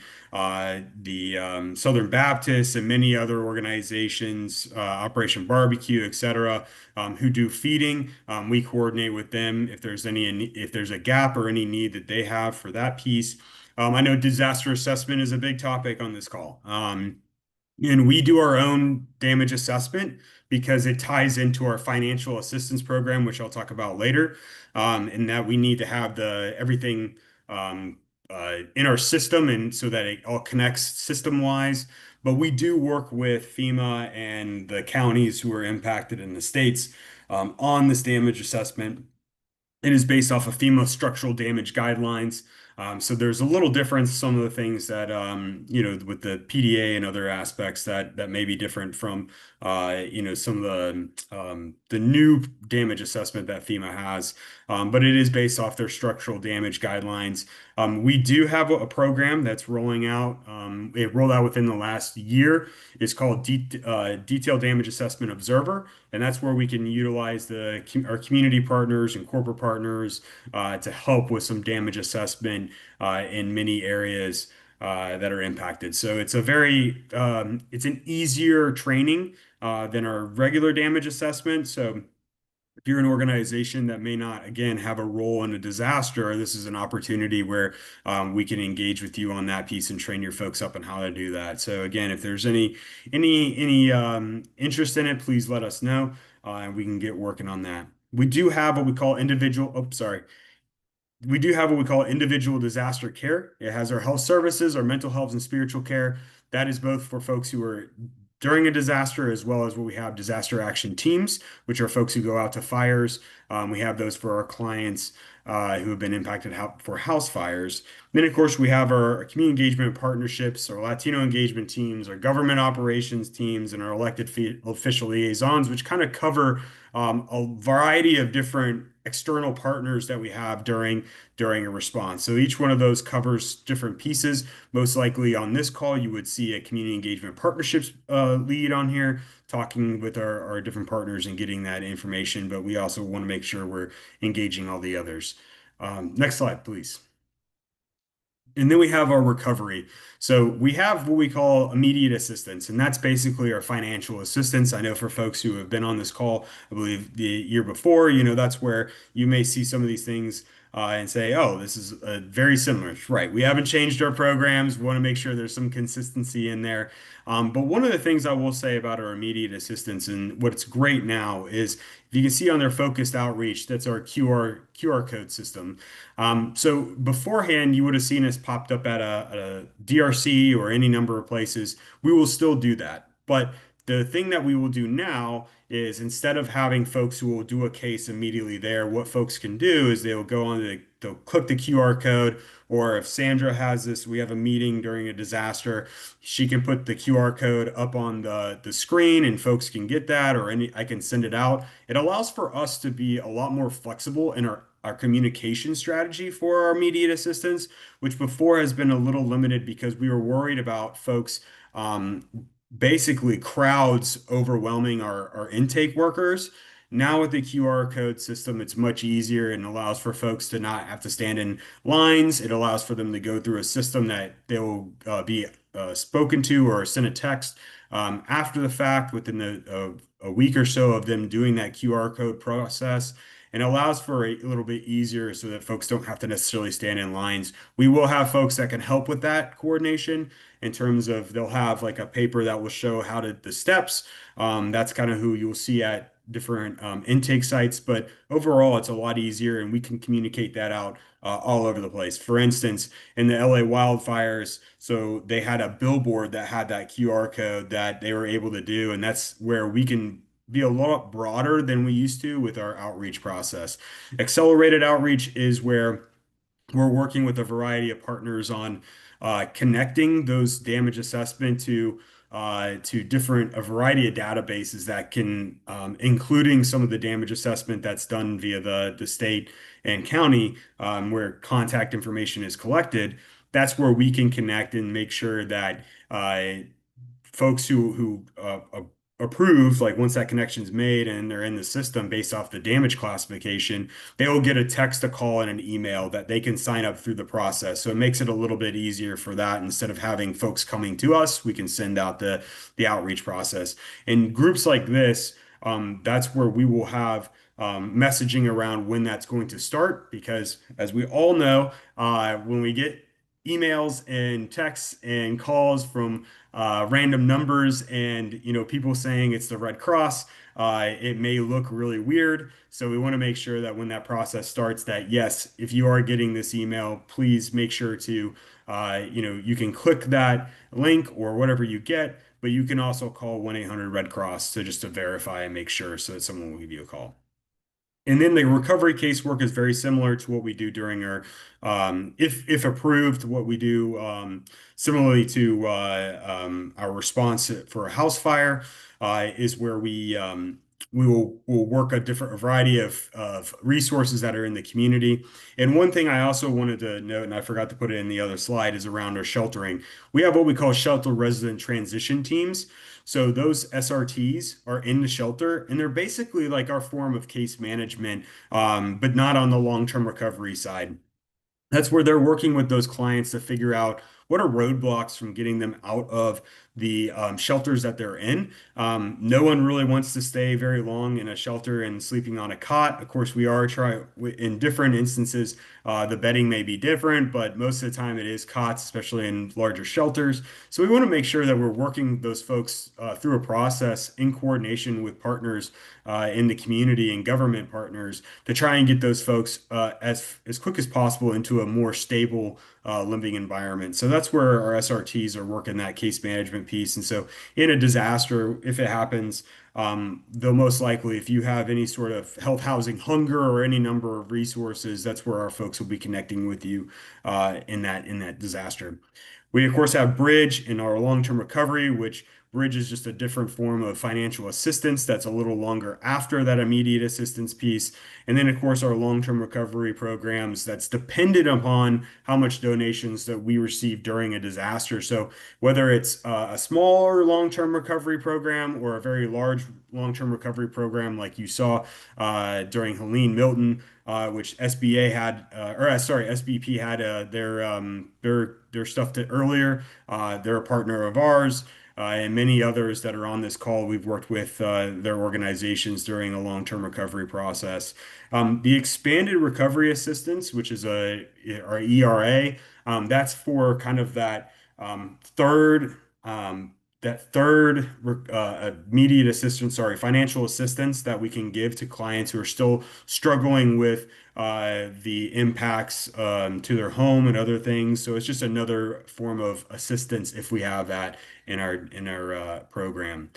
the Southern Baptists and many other organizations, Operation Barbecue, etc., who do feeding. We coordinate with them if there's a gap or any need that they have for that piece. I know disaster assessment is a big topic on this call. And we do our own damage assessment because it ties into our financial assistance program, which I'll talk about later, and that we need to have everything in our system and so that it all connects system-wise. But we do work with FEMA and the counties who are impacted in the states on this damage assessment. It is based off of FEMA structural damage guidelines. So there's a little difference, some of the things that, with the PDA and other aspects that may be different from, some of the new damage assessment that FEMA has. But it is based off their structural damage guidelines. We do have a program that's rolling out. It rolled out within the last year. It's called Detailed Damage Assessment Observer, and that's where we can utilize our community partners and corporate partners to help with some damage assessment in many areas that are impacted. So it's it's an easier training than our regular damage assessment. So if you're an organization that may not, again, have a role in a disaster, this is an opportunity where we can engage with you on that piece and train your folks up on how to do that. So again, if there's any interest in it, please let us know, and we can get working on that. We do have what we call individual disaster care. It has our health services, our mental health and spiritual care. That is both for folks who are during a disaster, as well as what we have disaster action teams, which are folks who go out to fires. We have those for our clients who have been impacted for house fires. Then, of course, we have our community engagement partnerships, our Latino engagement teams, our government operations teams, and our elected official liaisons, which kind of cover a variety of different external partners that we have during a response. So each one of those covers different pieces. Most likely on this call, you would see a community engagement partnerships lead on here, talking with our different partners and getting that information. But we also want to make sure we're engaging all the others. Next slide, please. And then we have our recovery. So we have what we call immediate assistance, and that's basically our financial assistance. I know for folks who have been on this call, I believe the year before, that's where you may see some of these things and say, oh, this is very similar. Right. We haven't changed our programs. We want to make sure there's some consistency in there. But one of the things I will say about our immediate assistance and what's great now is if you can see on their focused outreach, that's our QR code system. So beforehand, you would have seen us popped up at a DRC or any number of places. We will still do that. But the thing that we will do now is instead of having folks who will do a case immediately there, what folks can do is they'll they'll click the QR code, or if Sandra has this, we have a meeting during a disaster, she can put the QR code up on the screen and folks can get that, or I can send it out. It allows for us to be a lot more flexible in our communication strategy for our immediate assistance, which before has been a little limited because we were worried about folks basically crowds overwhelming our intake workers. Now with the QR code system, it's much easier and allows for folks to not have to stand in lines. It allows for them to go through a system that they will be spoken to or send a text after the fact within a week or so of them doing that QR code process, and allows for a little bit easier so that folks don't have to necessarily stand in lines. We will have folks that can help with that coordination in terms of they'll have like a paper that will show the steps. That's kind of who you'll see at different intake sites, but overall it's a lot easier and we can communicate that out all over the place. For instance, in the LA wildfires, so they had a billboard that had that QR code that they were able to do, and that's where we can be a lot broader than we used to with our outreach process. Accelerated outreach is where we're working with a variety of partners on connecting those damage assessment to a variety of databases that can, including some of the damage assessment that's done via the state and county, where contact information is collected. That's where we can connect and make sure that folks who approve, like once that connection is made and they're in the system based off the damage classification, they will get a text, a call, and an email that they can sign up through the process. So it makes it a little bit easier for that. Instead of having folks coming to us, we can send out the outreach process. In groups like this, that's where we will have messaging around when that's going to start, because as we all know, when we get emails and texts and calls from random numbers and people saying it's the Red Cross, it may look really weird. So we want to make sure that when that process starts, that yes, if you are getting this email, please make sure to you can click that link or whatever you get, but you can also call 1-800-RED-CROSS to verify and make sure so that someone will give you a call. And then the recovery casework is very similar to what we do during our, if approved, what we do similarly to our response for a house fire is where we'll work a variety of resources that are in the community. And one thing I also wanted to note, and I forgot to put it in the other slide, is around our sheltering. We have what we call shelter resident transition teams. So those SRTs are in the shelter, and they're basically like our form of case management, but not on the long-term recovery side. That's where they're working with those clients to figure out what are roadblocks from getting them out of the shelters that they're in. No one really wants to stay very long in a shelter and sleeping on a cot. Of course, we are trying in different instances. The bedding may be different, but most of the time it is cots, especially in larger shelters. So we want to make sure that we're working those folks through a process in coordination with partners in the community and government partners to try and get those folks as quick as possible into a more stable living environment. So that's where our SRTs are working that case management piece. And so in a disaster, if it happens, they'll most likely, if you have any sort of health, housing, hunger, or any number of resources, that's where our folks will be connecting with you in that disaster. We, of course, have Bridge in our long-term recovery, which Bridge is just a different form of financial assistance that's a little longer after that immediate assistance piece. And then, of course, our long-term recovery programs that's dependent upon how much donations that we receive during a disaster. So whether it's a smaller long-term recovery program or a very large long-term recovery program like you saw during Helene Milton, which SBA had, SBP had their stuff earlier. They're a partner of ours. And many others that are on this call, we've worked with their organizations during a long-term recovery process. The expanded recovery assistance, which is our ERA, that's for kind of that third immediate assistance, financial assistance that we can give to clients who are still struggling with the impacts to their home and other things. So it's just another form of assistance if we have that in our program.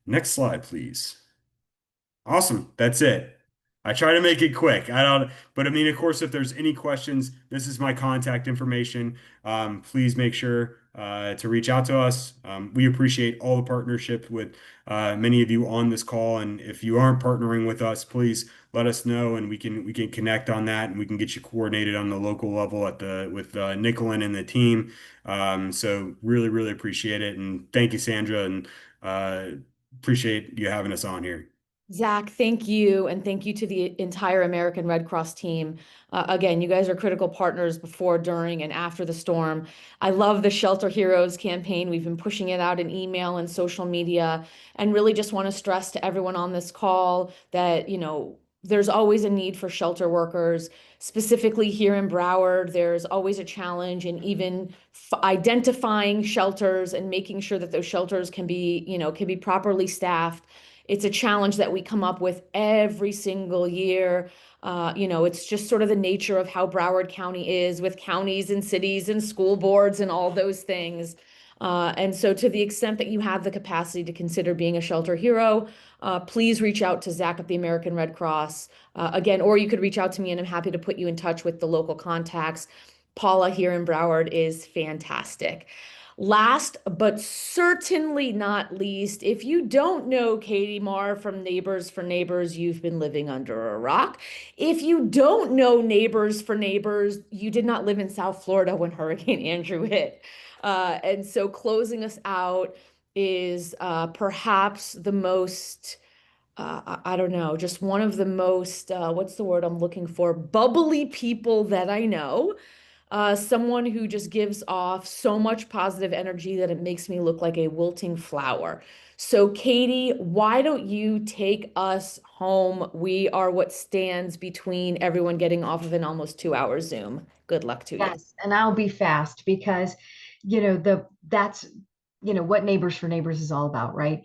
Next slide, please. Awesome. That's it. I try to make it quick. But I mean, of course, if there's any questions, this is my contact information. Please make sure to reach out to us. We appreciate all the partnership with many of you on this call. And if you aren't partnering with us, please let us know, and we can connect on that, and we can get you coordinated on the local level with Nicolin and the team. So really, really appreciate it. And thank you, Sandra, and appreciate you having us on here. Zach, thank you. And thank you to the entire American Red Cross team. Again, you guys are critical partners before, during, and after the storm. I love the Shelter Heroes campaign. We've been pushing it out in email and social media, and really just want to stress to everyone on this call that, there's always a need for shelter workers. Specifically here in Broward, there's always a challenge in even identifying shelters and making sure that those shelters can be properly staffed. It's a challenge that we come up with every single year. It's just sort of the nature of how Broward County is, with counties and cities and school boards and all those things. And so to the extent that you have the capacity to consider being a shelter hero, please reach out to Zach at the American Red Cross. Again, or you could reach out to me, and I'm happy to put you in touch with the local contacts. Paula here in Broward is fantastic. Last but certainly not least, if you don't know Katie Marr from Neighbors for Neighbors, you've been living under a rock. If you don't know Neighbors for Neighbors, you did not live in South Florida when Hurricane Andrew hit. And so closing us out is perhaps the most, I don't know, just one of the most, what's the word I'm looking for? Bubbly people that I know. Someone who just gives off so much positive energy that it makes me look like a wilting flower. So Katie, why don't you take us home? We are what stands between everyone getting off of an almost 2-hour Zoom. Good luck to you. Yes, and I'll be fast because, that's what Neighbors for Neighbors is all about, right?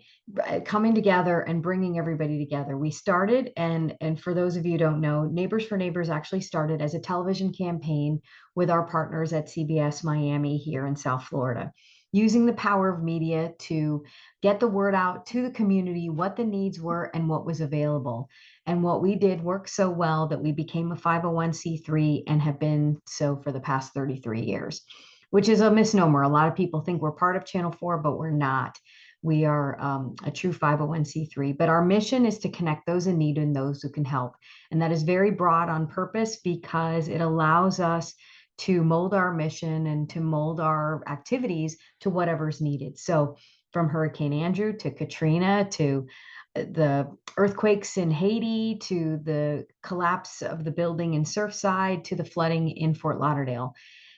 Coming together and bringing everybody together. We started, and for those of you who don't know, Neighbors for Neighbors actually started as a television campaign with our partners at CBS Miami here in South Florida. using the power of media to get the word out to the community, what the needs were and what was available. And what we did worked so well that we became a 501c3 and have been so for the past 33 years, which is a misnomer. A lot of people think we're part of Channel 4, but we're not. We are a true 501c3, but our mission is to connect those in need and those who can help. And that is very broad on purpose because it allows us to mold our mission and to mold our activities to whatever's needed. So from Hurricane Andrew to Katrina to the earthquakes in Haiti to the collapse of the building in Surfside to the flooding in Fort Lauderdale.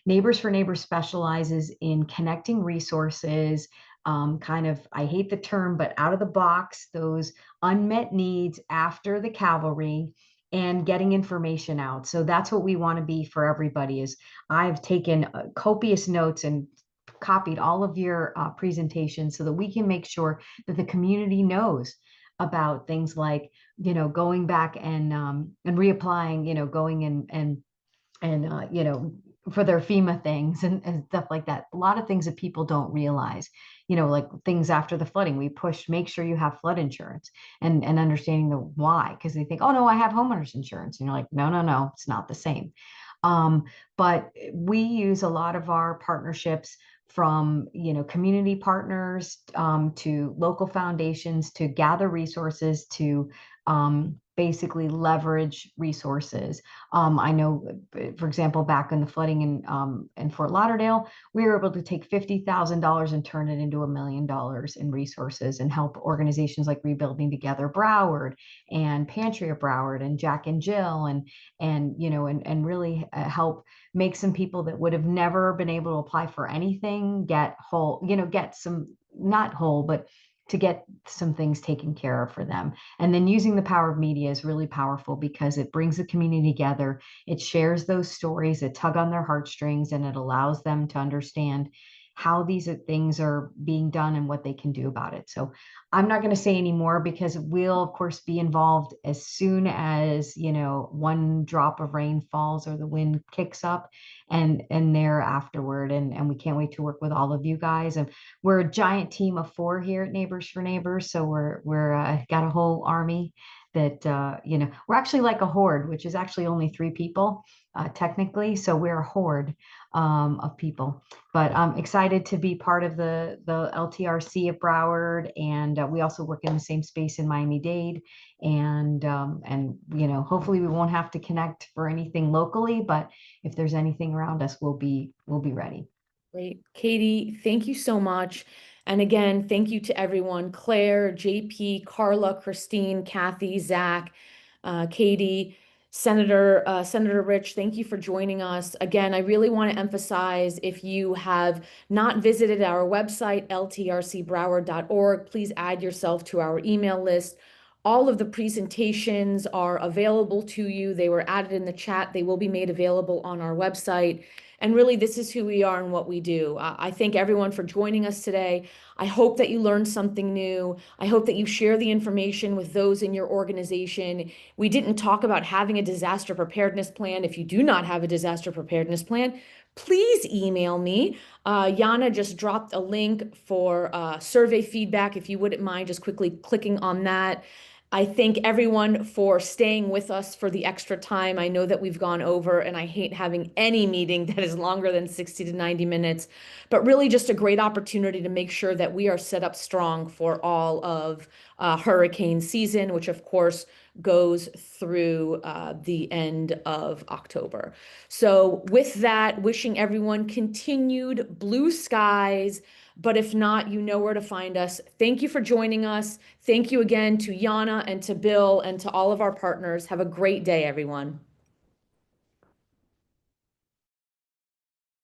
Neighbors for Neighbors specializes in connecting resources, kind of, I hate the term, but out of the box, those unmet needs after the cavalry and getting information out. So that's what we want to be for everybody. Is I've taken copious notes and copied all of your presentations so that we can make sure that the community knows about things like, going back and reapplying, going and for their FEMA things and stuff like that. A lot of things that people don't realize, like things after the flooding, we push, make sure you have flood insurance and understanding the why, because they think, oh no, I have homeowners insurance. And you're like, no, it's not the same. But we use a lot of our partnerships from, community partners to local foundations to gather resources to basically leverage resources. I know, for example, back in the flooding in Fort Lauderdale, we were able to take $50,000 and turn it into $1 million in resources and help organizations like Rebuilding Together Broward and Pantry of Broward and Jack and Jill and really help make some people that would have never been able to apply for anything get whole, get some, not whole, but to get some things taken care of for them. And then using the power of media is really powerful because it brings the community together. It shares those stories that tug on their heartstrings, and it allows them to understand how these things are being done and what they can do about it. So I'm not going to say any more because we'll of course be involved as soon as, one drop of rain falls or the wind kicks up and there afterward. And we can't wait to work with all of you guys. And we're a giant team of 4 here at Neighbors for Neighbors. So we're got a whole army that, we're actually like a horde, which is actually only 3 people technically. So we're a horde of people, but I'm excited to be part of the LTRC of Broward. And we also work in the same space in Miami-Dade. And hopefully we won't have to connect for anything locally, but if there's anything around us, we'll be ready. Great. Katie, thank you so much. And again, thank you to everyone, Claire, JP, Carla, Christine, Kathy, Zach, Katie, Senator Rich, thank you for joining us. Again, I really want to emphasize, if you have not visited our website, ltrcbroward.org, please add yourself to our email list. All of the presentations are available to you. They were added in the chat. They will be made available on our website. And really, this is who we are and what we do. I thank everyone for joining us today. I hope that you learned something new. I hope that you share the information with those in your organization. We didn't talk about having a disaster preparedness plan. If you do not have a disaster preparedness plan, please email me. Yana just dropped a link for survey feedback. If you wouldn't mind just quickly clicking on that. I thank everyone for staying with us for the extra time. I know that we've gone over, and I hate having any meeting that is longer than 60 to 90 minutes, but really just a great opportunity to make sure that we are set up strong for all of hurricane season, which of course goes through the end of October. So with that, wishing everyone continued blue skies. But if not, you know where to find us. Thank you for joining us. Thank you again to Yana and to Bill and to all of our partners. Have a great day, everyone.